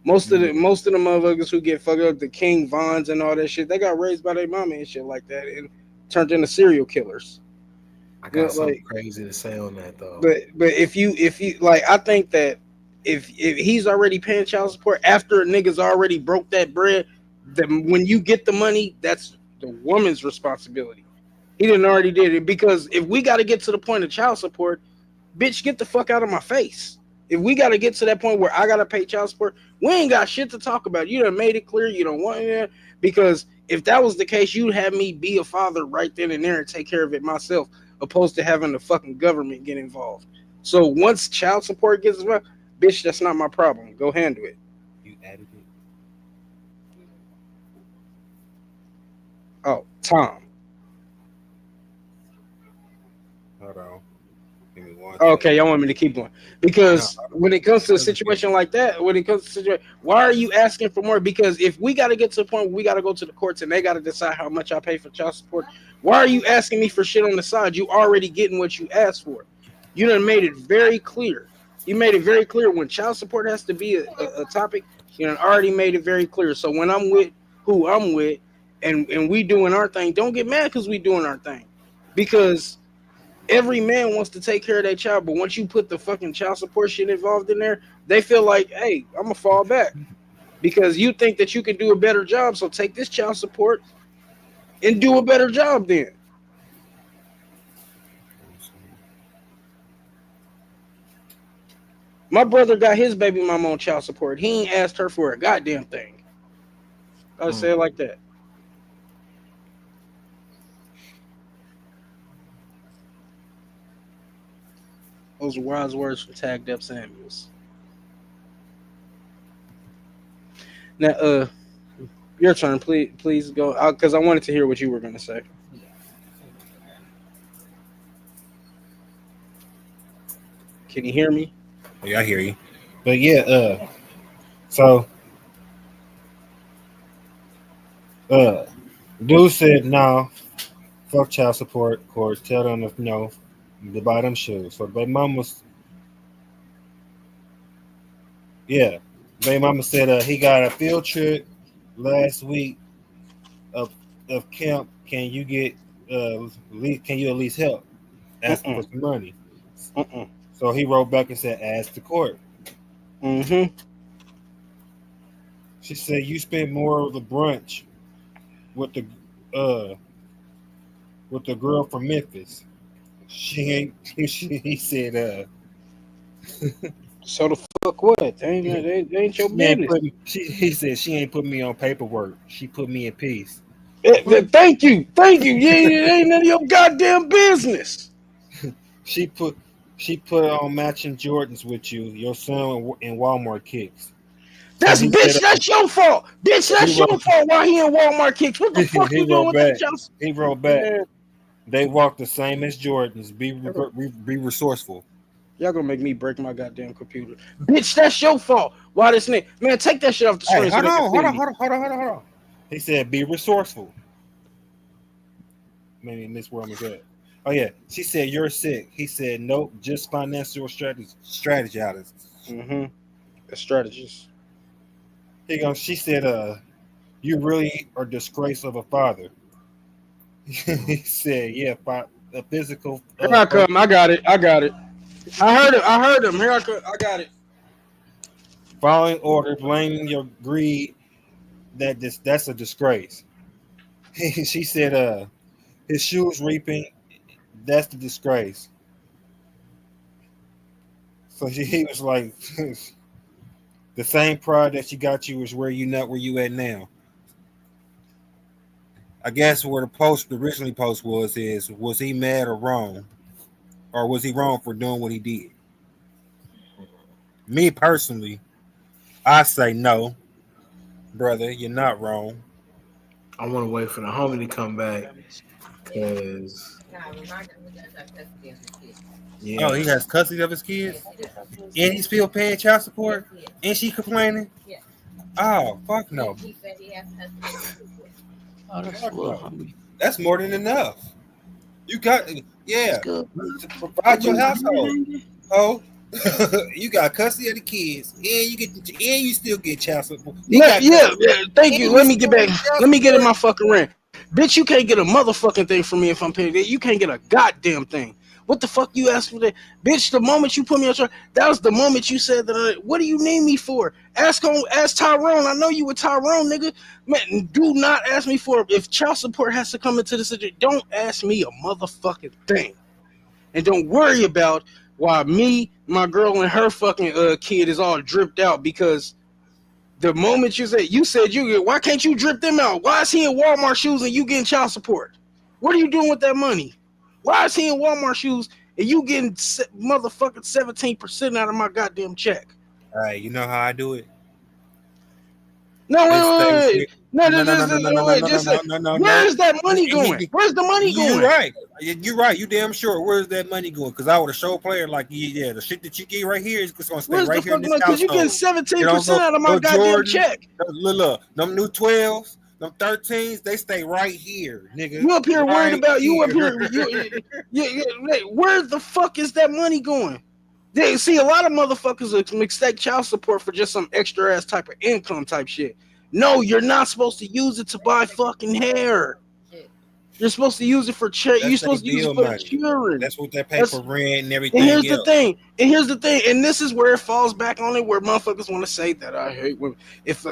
Most of the motherfuckers who get fucked up, the King Vons and all that shit, they got raised by their mama and shit like that, and turned into serial killers. I You got know, something like, crazy to say on that though. but if you like, I think that if he's already paying child support after a nigga's already broke that bread, then when you get the money, that's the woman's responsibility. He didn't already did it because if we got to get to the point of child support, bitch, get the fuck out of my face. If we got to get to that point where I got to pay child support, we ain't got shit to talk about. You done made it clear you don't want it because if that was the case, you'd have me be a father right then and there and take care of it myself, opposed to having the fucking government get involved. So once child support gets involved, bitch, that's not my problem. Go handle it. You added it. Oh, Tom. Hold on. Give me one. Okay, y'all want me to keep going because when it comes to a situation like that, why are you asking for more? Because if we got to get to the point where we got to go to the courts and they got to decide how much I pay for child support, why are you asking me for shit on the side? You already getting what you asked for. You done made it very clear. You made it very clear when child support has to be a topic. You done already made it very clear. So when I'm with who I'm with and we doing our thing, don't get mad because we doing our thing, because every man wants to take care of their child, but once you put the fucking child support shit involved in there, they feel like, hey, I'm gonna fall back because you think that you can do a better job. So take this child support and do a better job then. My brother got his baby mama on child support. He ain't asked her for a goddamn thing. I say it like that. Those are wise words from Tagged Up Samuels. Now, your turn, please go, because I wanted to hear what you were gonna say. Can you hear me? Yeah, I hear you. But yeah, so dude said no, fuck child support, of course, tell them if no, to buy them shoes. So baby mama said he got a field trip last week of camp. Can you get can you at least help? Asking for some money. So he wrote back and said, ask the court. Mm-hmm. She said you spent more of the brunch with the girl from Memphis. She ain't. He said. So the fuck what? They ain't your business. He said she ain't put me on paperwork. She put me in peace. Thank you. It ain't none of your goddamn business. She put on matching Jordans with you. Your son in Walmart kicks. That's that's your fault. Bitch, that's your fault. Why he in Walmart kicks? What the fuck you doing with that child? He wrote back. Man. They walk the same as Jordans. Be resourceful. Y'all gonna make me break my goddamn computer. Bitch, that's your fault. Why this nigga? Man, take that shit off the screen. Hey, hold on. He said, be resourceful. Maybe miss where I'm at. Oh, yeah. She said, you're sick. He said, nope, just financial strategists. Mm-hmm. A strategist. She said, you really are disgrace of a father. He said, yeah, a physical. Here I come. I got it. I heard him. Here I come. I got it. Following order, blaming your greed. That's a disgrace. She said, his shoes reaping. That's the disgrace. So he was like, the same pride that she got you is where you at now. I guess where the originally post was he mad or wrong? Or was he wrong for doing what he did? Me personally, I say no. Brother, you're not wrong. I want to wait for the homie to come back. Because oh, he has custody of his kids? And he's still paying child support? And she complaining? Yeah. Oh, fuck no. He said he has custody. That's more than enough. You got, to provide your household. Oh, you got custody of the kids, and you still get child support. Yeah. Thank you. Let me get back. Let me get in my fucking rant. Bitch, you can't get a motherfucking thing from me if I'm paying. You can't get a goddamn thing. What the fuck you asked for that? Bitch, the moment you put me on trial, that was the moment you said that. What do you need me for? Ask Tyrone. I know you with Tyrone, nigga. Man, do not ask me for, if child support has to come into the situation, don't ask me a motherfucking thing. And don't worry about why me, my girl, and her fucking kid is all dripped out, because the moment you said why can't you drip them out? Why is he in Walmart shoes and you getting child support? What are you doing with that money? Why is he in Walmart shoes and you getting motherfucking 17% out of my goddamn check? All right, you know how I do it? No, wait. No, No, no, no, no, just, no, no, no, no, just no, no, no, no. where's that money going? Where's the money You're going? right. You're right. You damn sure. Where's that money going? Because I would have show player like, yeah, the shit that you get right here is going to stay Where's right the here in fuck this money? Because you household. getting You know, 17% out of my no goddamn Jordans, check. look, them new 12s, them 13s, they stay right here, nigga. You up here worried Right about you up here? here. Where the fuck is that money going? They see a lot of motherfuckers mistake child support for just some extra ass type of income type shit. No, you're not supposed to use it to buy fucking hair. You're supposed to use it for you're supposed to use it for the children. That's what they pay for rent and everything. And here's the thing. And this is where it falls back on it, where motherfuckers want to say that I hate women.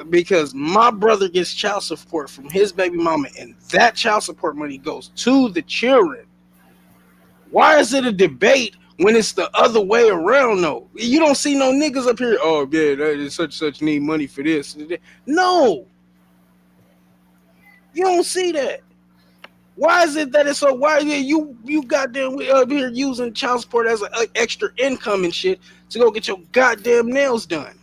Because my brother gets child support from his baby mama, and that child support money goes to the children. Why is it a debate when it's the other way around? Though you don't see no niggas up here. Oh yeah, that is such need money for this. No, you don't see that. Why is it that it's so? Why you goddamn up here using child support as an extra income and shit to go get your goddamn nails done?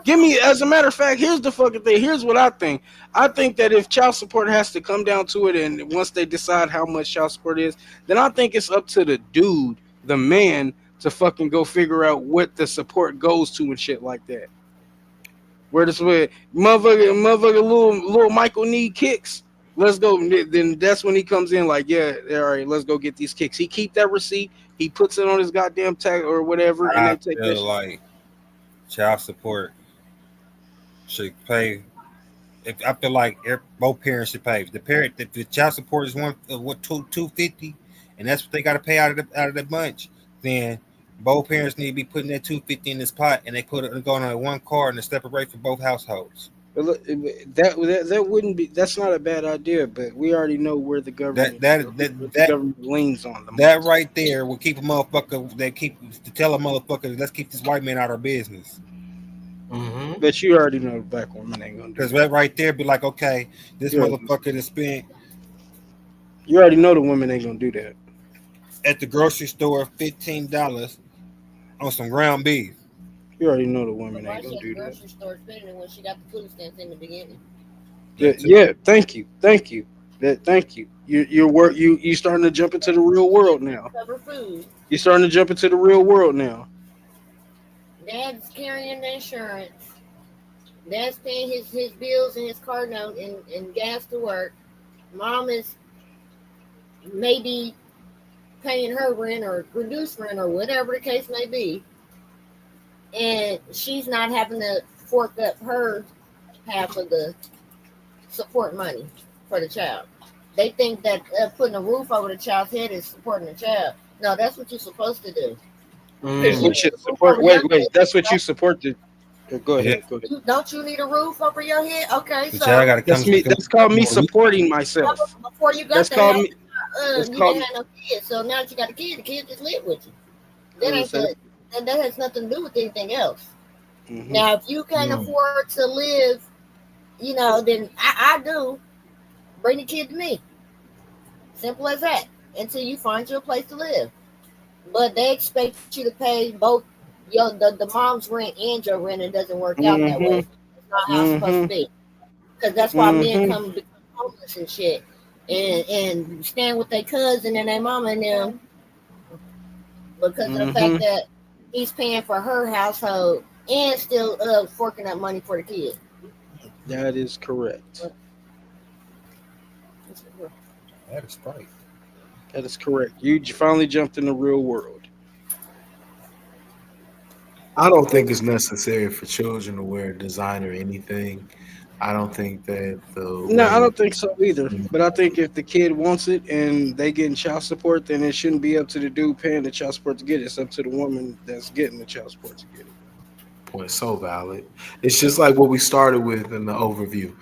Give me, as a matter of fact, here's the fucking thing. Here's what I think. I think that if child support has to come down to it, and once they decide how much child support is, then I think it's up to the dude, the man, to fucking go figure out what the support goes to and shit like that. Where this way, motherfucker, little Michael need kicks. Let's go. Then that's when he comes in like, yeah, all right, let's go get these kicks. He keep that receipt. He puts it on his goddamn tag or whatever, and they take that. Like child support should pay. I feel like both parents should pay. If the child support is $250, and that's what they got to pay out of the bunch, then both parents need to be putting that $250 in this pot, and they put it going on one card and separate for both households. But look, that wouldn't be. That's not a bad idea. But we already know where the government government leans on them. That right there will keep a motherfucker. To tell a motherfucker, let's keep this white man out of our business. Mm-hmm. But you already know the black woman ain't gonna do because that right there be like, okay, this motherfucker that spent. You already know the women ain't gonna do that. At the grocery store, $15 on some ground beef. You already know the woman ain't gonna do that. Grocery store spending when she got the food stamps in the beginning. Yeah, thank you. Thank you. You starting to jump into the real world now. Cover food. You're starting to jump into the real world now. Dad's carrying the insurance. Dad's paying his bills and his car note and gas to work. Mom is maybe paying her rent or reduced rent or whatever the case may be. And she's not having to fork up her half of the support money for the child. They think that putting a roof over the child's head is supporting the child. No, that's what you're supposed to do. You should support. Wait. That's what you support. Go ahead. Don't you need a roof over your head? Okay, so that's called me supporting myself. Before you got that's called me. You didn't have no kids, so now that you got a kid, the kid just live with you. That ain't good. And that has nothing to do with anything else. Mm-hmm. Now, if you can't afford to live, then I do. Bring the kid to me. Simple as that. Until you find you a place to live. But they expect you to pay both the mom's rent and your rent. It doesn't work out that way. It's not how it's supposed to be. Because that's why men become homeless and shit. And stand with their cousin and their mama and them. Because of the fact that he's paying for her household and still forking out money for the kid. That is correct. That is right. That is correct. You finally jumped in the real world. I don't think it's necessary for children to wear designer or anything. I don't think that I don't think so either. But I think if the kid wants it and they getting child support, then it shouldn't be up to the dude paying the child support to get it. It's up to the woman that's getting the child support to get it. Point so valid. It's just like what we started with in the overview.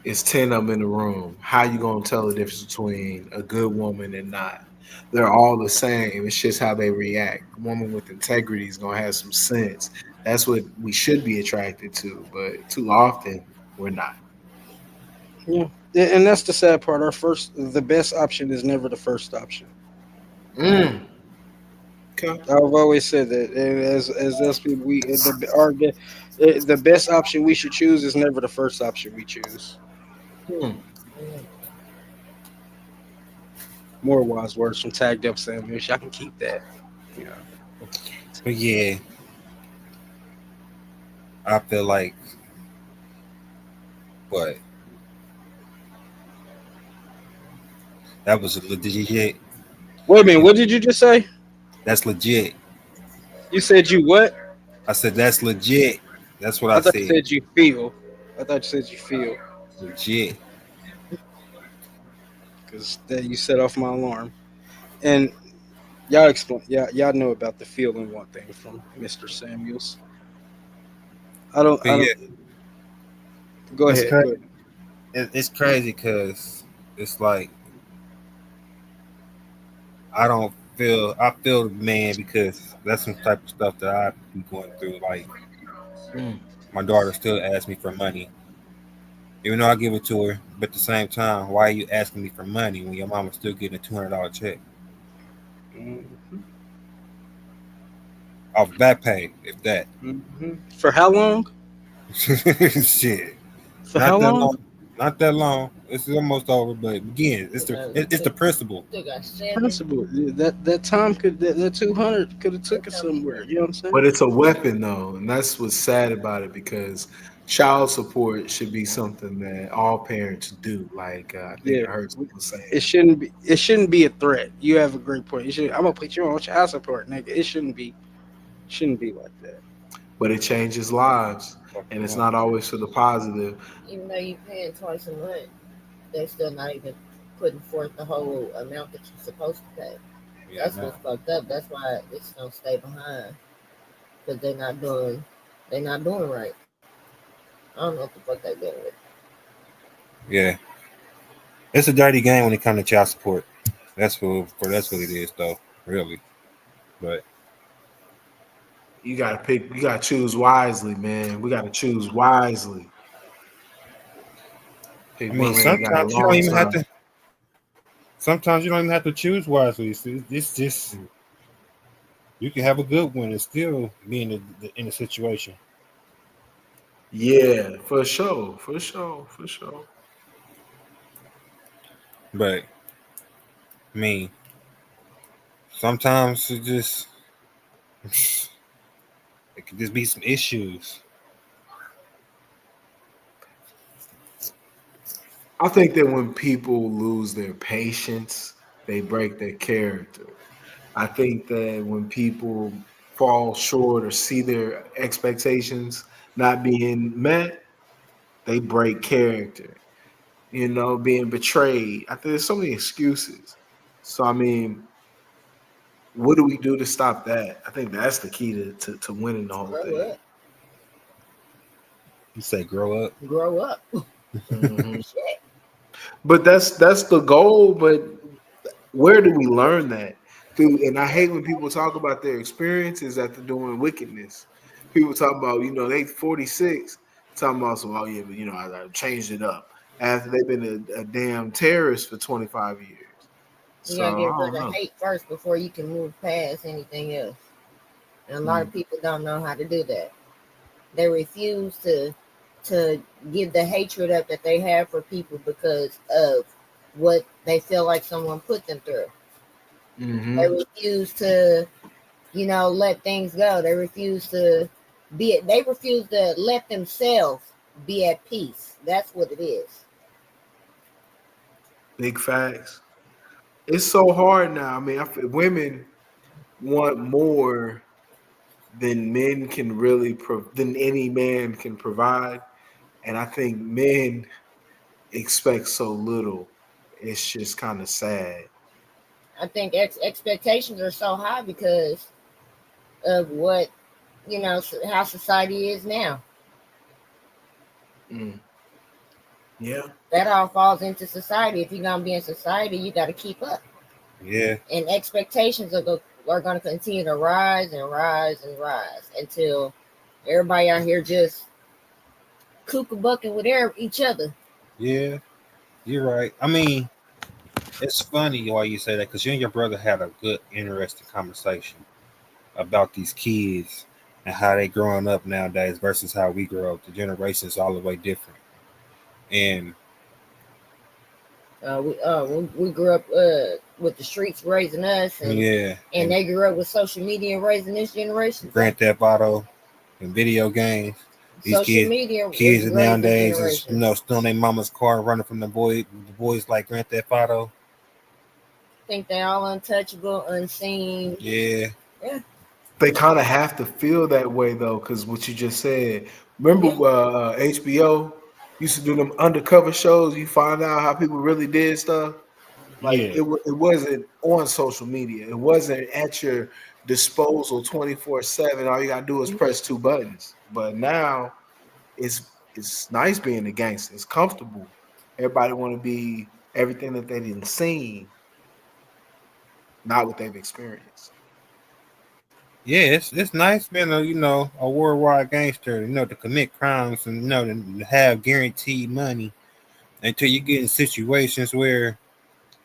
It's 10 of them in the room. How you gonna tell the difference between a good woman and not? They're all the same. It's just how they react. A woman with integrity is gonna have some sense. That's what we should be attracted to, but too often we're not. Yeah, and that's the sad part. The best option is never the first option. Okay. I've always said that, and as us people, the best option we should choose is never the first option we choose. Hmm. More wise words from Tagged Up Sandwich. I can keep that. You know. But yeah, I feel like, but that was legit. Wait a minute. What did you just say? That's legit. You said you what? I said that's legit. That's what I I thought you said. said you feel. I thought you said you feel Legit. because that you set off my alarm. And y'all explain. Yeah, y'all know about the feeling one thing from Mr. Samuels. I don't. But I yeah, don't. Go it's ahead. Go crazy. ahead. It's crazy because it's like I don't feel. I feel the man because that's some type of stuff that I be going through. Like Hmm. my daughter still asks me for money, even though I give it to her. But at the same time, why are you asking me for money when your mama's still getting a $200 check Mhm. off back pay? If that. For how long? Shit. For Not how that long? long. Not that long. It's almost over. But again, it's the principle. Still got 7. Principle. That time could that 200 could have took us somewhere. You know what I'm saying? But it's a weapon though, and that's what's sad about it because child support should be something that all parents do. Like I think Yeah. I heard someone saying. It shouldn't be. It shouldn't be a threat. You have a great point. You should. I'm gonna put you on child support, nigga. It shouldn't be. Shouldn't be like that. But it changes lives, and it's not always for the positive. Even though you're paying twice a month, they're still not even putting forth the whole amount that you're supposed to pay. Yeah, That's what's fucked up. That's why it's gonna stay behind because they're not doing right. I don't know what the fuck they doing with. yeah. It's a dirty game when it comes to child support. That's what it is, though. Really. But You gotta pick. You gotta choose wisely, man. We gotta choose wisely. Pick I one mean, that got a long time. Sometimes you don't even have to choose wisely. It's just you can have a good one and still be in a situation. Yeah, for sure, for sure, for sure. But I mean, sometimes it could just be some issues. I think that when people lose their patience, they break their character. I think that when people fall short or see their expectations not being met, they break character. You know, being betrayed. I think there's so many excuses. So I mean, what do we do to stop that? I think that's the key to winning the whole Grow thing. up. You say grow up. Grow up. Mhm. Shit. But that's the goal. But where do we learn that? Through, and I hate when people talk about their experiences after doing wickedness. People talk about, they 46, talking about some, oh yeah, but I changed it up after they've been a damn terrorist for 25 years. You So gotta I get rid don't of know. hate first before you can move past anything else. And a lot of people don't know how to do that. They refuse to give the hatred up that they have for people because of what they feel like someone put them through. Mm-hmm. They refuse to, let things go. They refuse to let themselves be at peace. That's what it is. Big facts. It's so hard now. I mean, I feel women want more than men can really than any man can provide, and I think men expect so little. It's just kind of sad. I think expectations are so high because of what, how society is now. Mm. Yeah. That all falls into society. If you're going to be in society, you got to keep up. Yeah. And expectations are going to continue to rise and rise and rise until everybody out here just bucking with each other. Yeah. You're right. I mean, it's funny why you say that because you and your brother had a good, interesting conversation. about these kids and how they growing up nowadays versus how we grew up. The generations all the way different. And we grew up with the streets raising us, and and they grew up with social media raising this generation. Grand Theft Auto and video games. These social media kids nowadays is stealing their mama's car, running from the boys like Grand Theft Auto. Think they're all untouchable, unseen. Yeah. They kind of have to feel that way though, because what you just said. Remember, HBO used to do them undercover shows. You find out how people really did stuff. Like it wasn't on social media. It wasn't at your disposal 24/7. All you gotta do is press two buttons. But now it's nice being a gangster. It's comfortable. Everybody want to be everything that they didn't see, not what they've experienced. Yeah, it's nice being a worldwide gangster, to commit crimes and to have guaranteed money until you get in situations where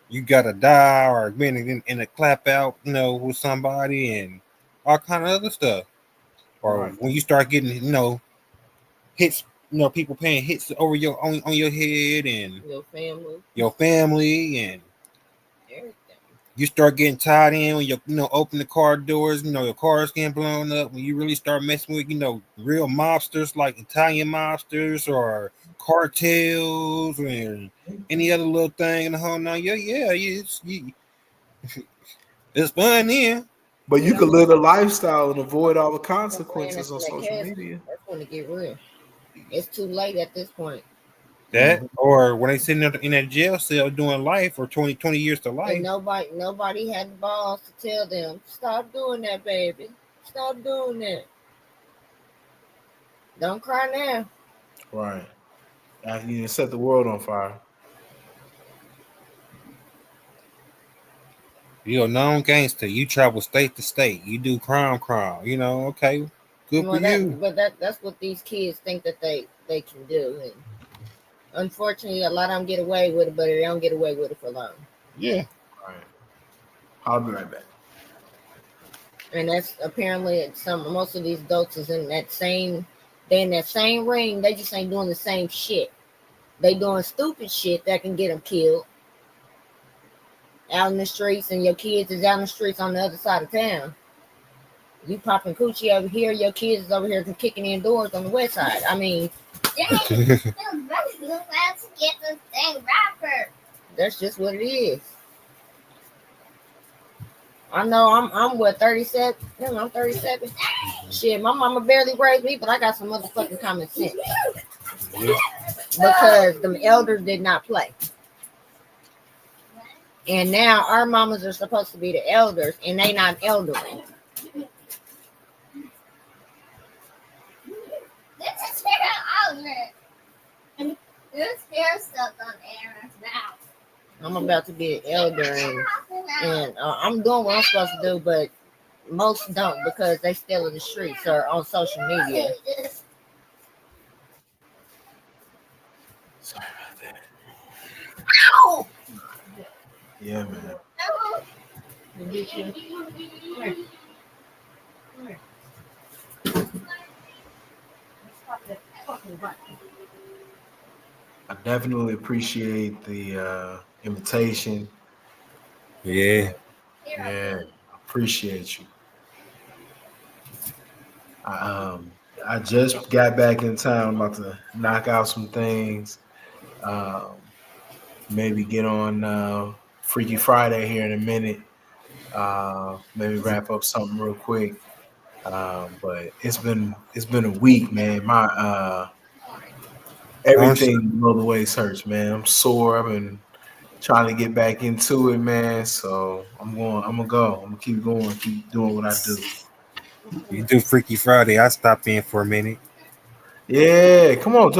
you gotta die or being in a clap out, with somebody and all kind of other stuff. Or when you start getting, hits, people paying hits over on your head and your family and everything. You start getting tied in when you open the car doors, your car's getting blown up. When you really start messing with, real mobsters like Italian mobsters or cartels and any other little thing in the whole night. It's fun then. But you could live a lifestyle and avoid all the consequences on social media. That's going to get real. It's too late at this point. That or when they sitting in that jail cell doing life or 20 years to life. And nobody had the balls to tell them, stop doing that, baby. Stop doing that. Don't cry now. Right. After you set the world on fire. You're a known gangster. You travel state to state. You do crime. Okay. Good for you. But that's what these kids think that they can do. And unfortunately, a lot of them get away with it, but they don't get away with it for long. Yeah. All right. I'll be right back. And that's apparently most of these adults is in that same ring. They just ain't doing the same shit. They doing stupid shit that can get them killed out in the streets, and your kids is out in the streets on the other side of town. You popping coochie over here, your kids is over here kicking in doors on the west side. I mean, that's just what it is. I know I'm what 37. I'm 37. Shit, my mama barely raised me, but I got some motherfucking common sense. Because the elders did not play. And now our mamas are supposed to be the elders, and they not elderly. I'm about to be an elder, and I'm doing what I'm supposed to do, but most don't because they still in the streets or on social media. Sorry about that. Yeah, man. I definitely appreciate the invitation. Yeah. Yeah, appreciate you. I just got back in town. I'm about to knock out some things. Maybe get on Freaky Friday here in a minute. Maybe wrap up something real quick. But it's been a week, man. My everything below the waist hurts, man. I'm sore. I've been trying to get back into it, man. So I'm gonna go. I'm gonna keep going, keep doing what I do. You do Freaky Friday. I stopped in for a minute. Yeah, come on.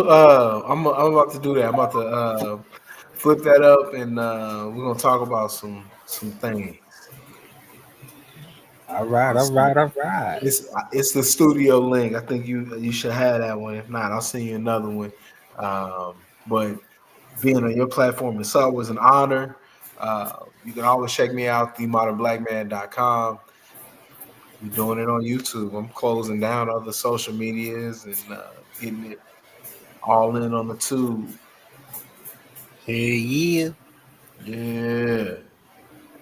I'm about to do that. I'm about to flip that up, and we're gonna talk about some things. All right. It's the studio link. I think you should have that one. If not, I'll send you another one. But being on your platform itself was an honor. You can always check me out, themodernblackman.com. We're doing it on YouTube. I'm closing down other social medias and getting it all in on the tube. Yeah. Yeah.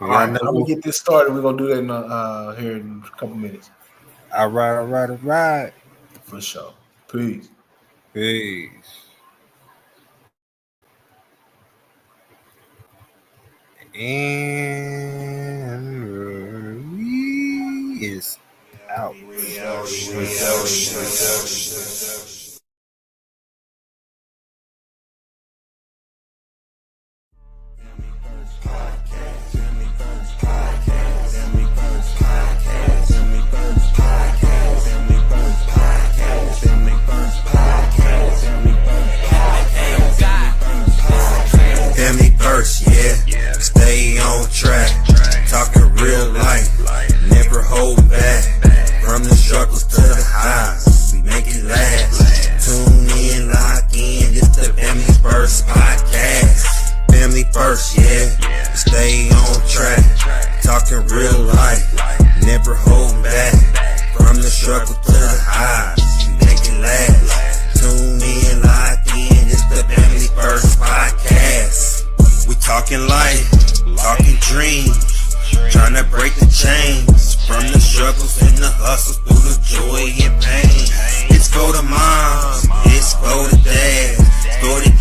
All right, I'm gonna get this started. We're gonna do that here in a couple minutes. All right. For sure. Peace. And we is out. Family first, yeah. Stay on track. Talking real life. Never hold back. From the struggles to the highs. We make it last. Tune in, lock in. It's the Family First podcast. Family first, yeah. Stay on track. Talking real life. Never hold back. From the struggle to the highs. We make it last. Tune in, lock in. It's the Family First podcast. We talking life, talking dreams, trying to break the chains, from the struggles and the hustles through the joy and pain. It's for the moms, it's for the dads, it's for the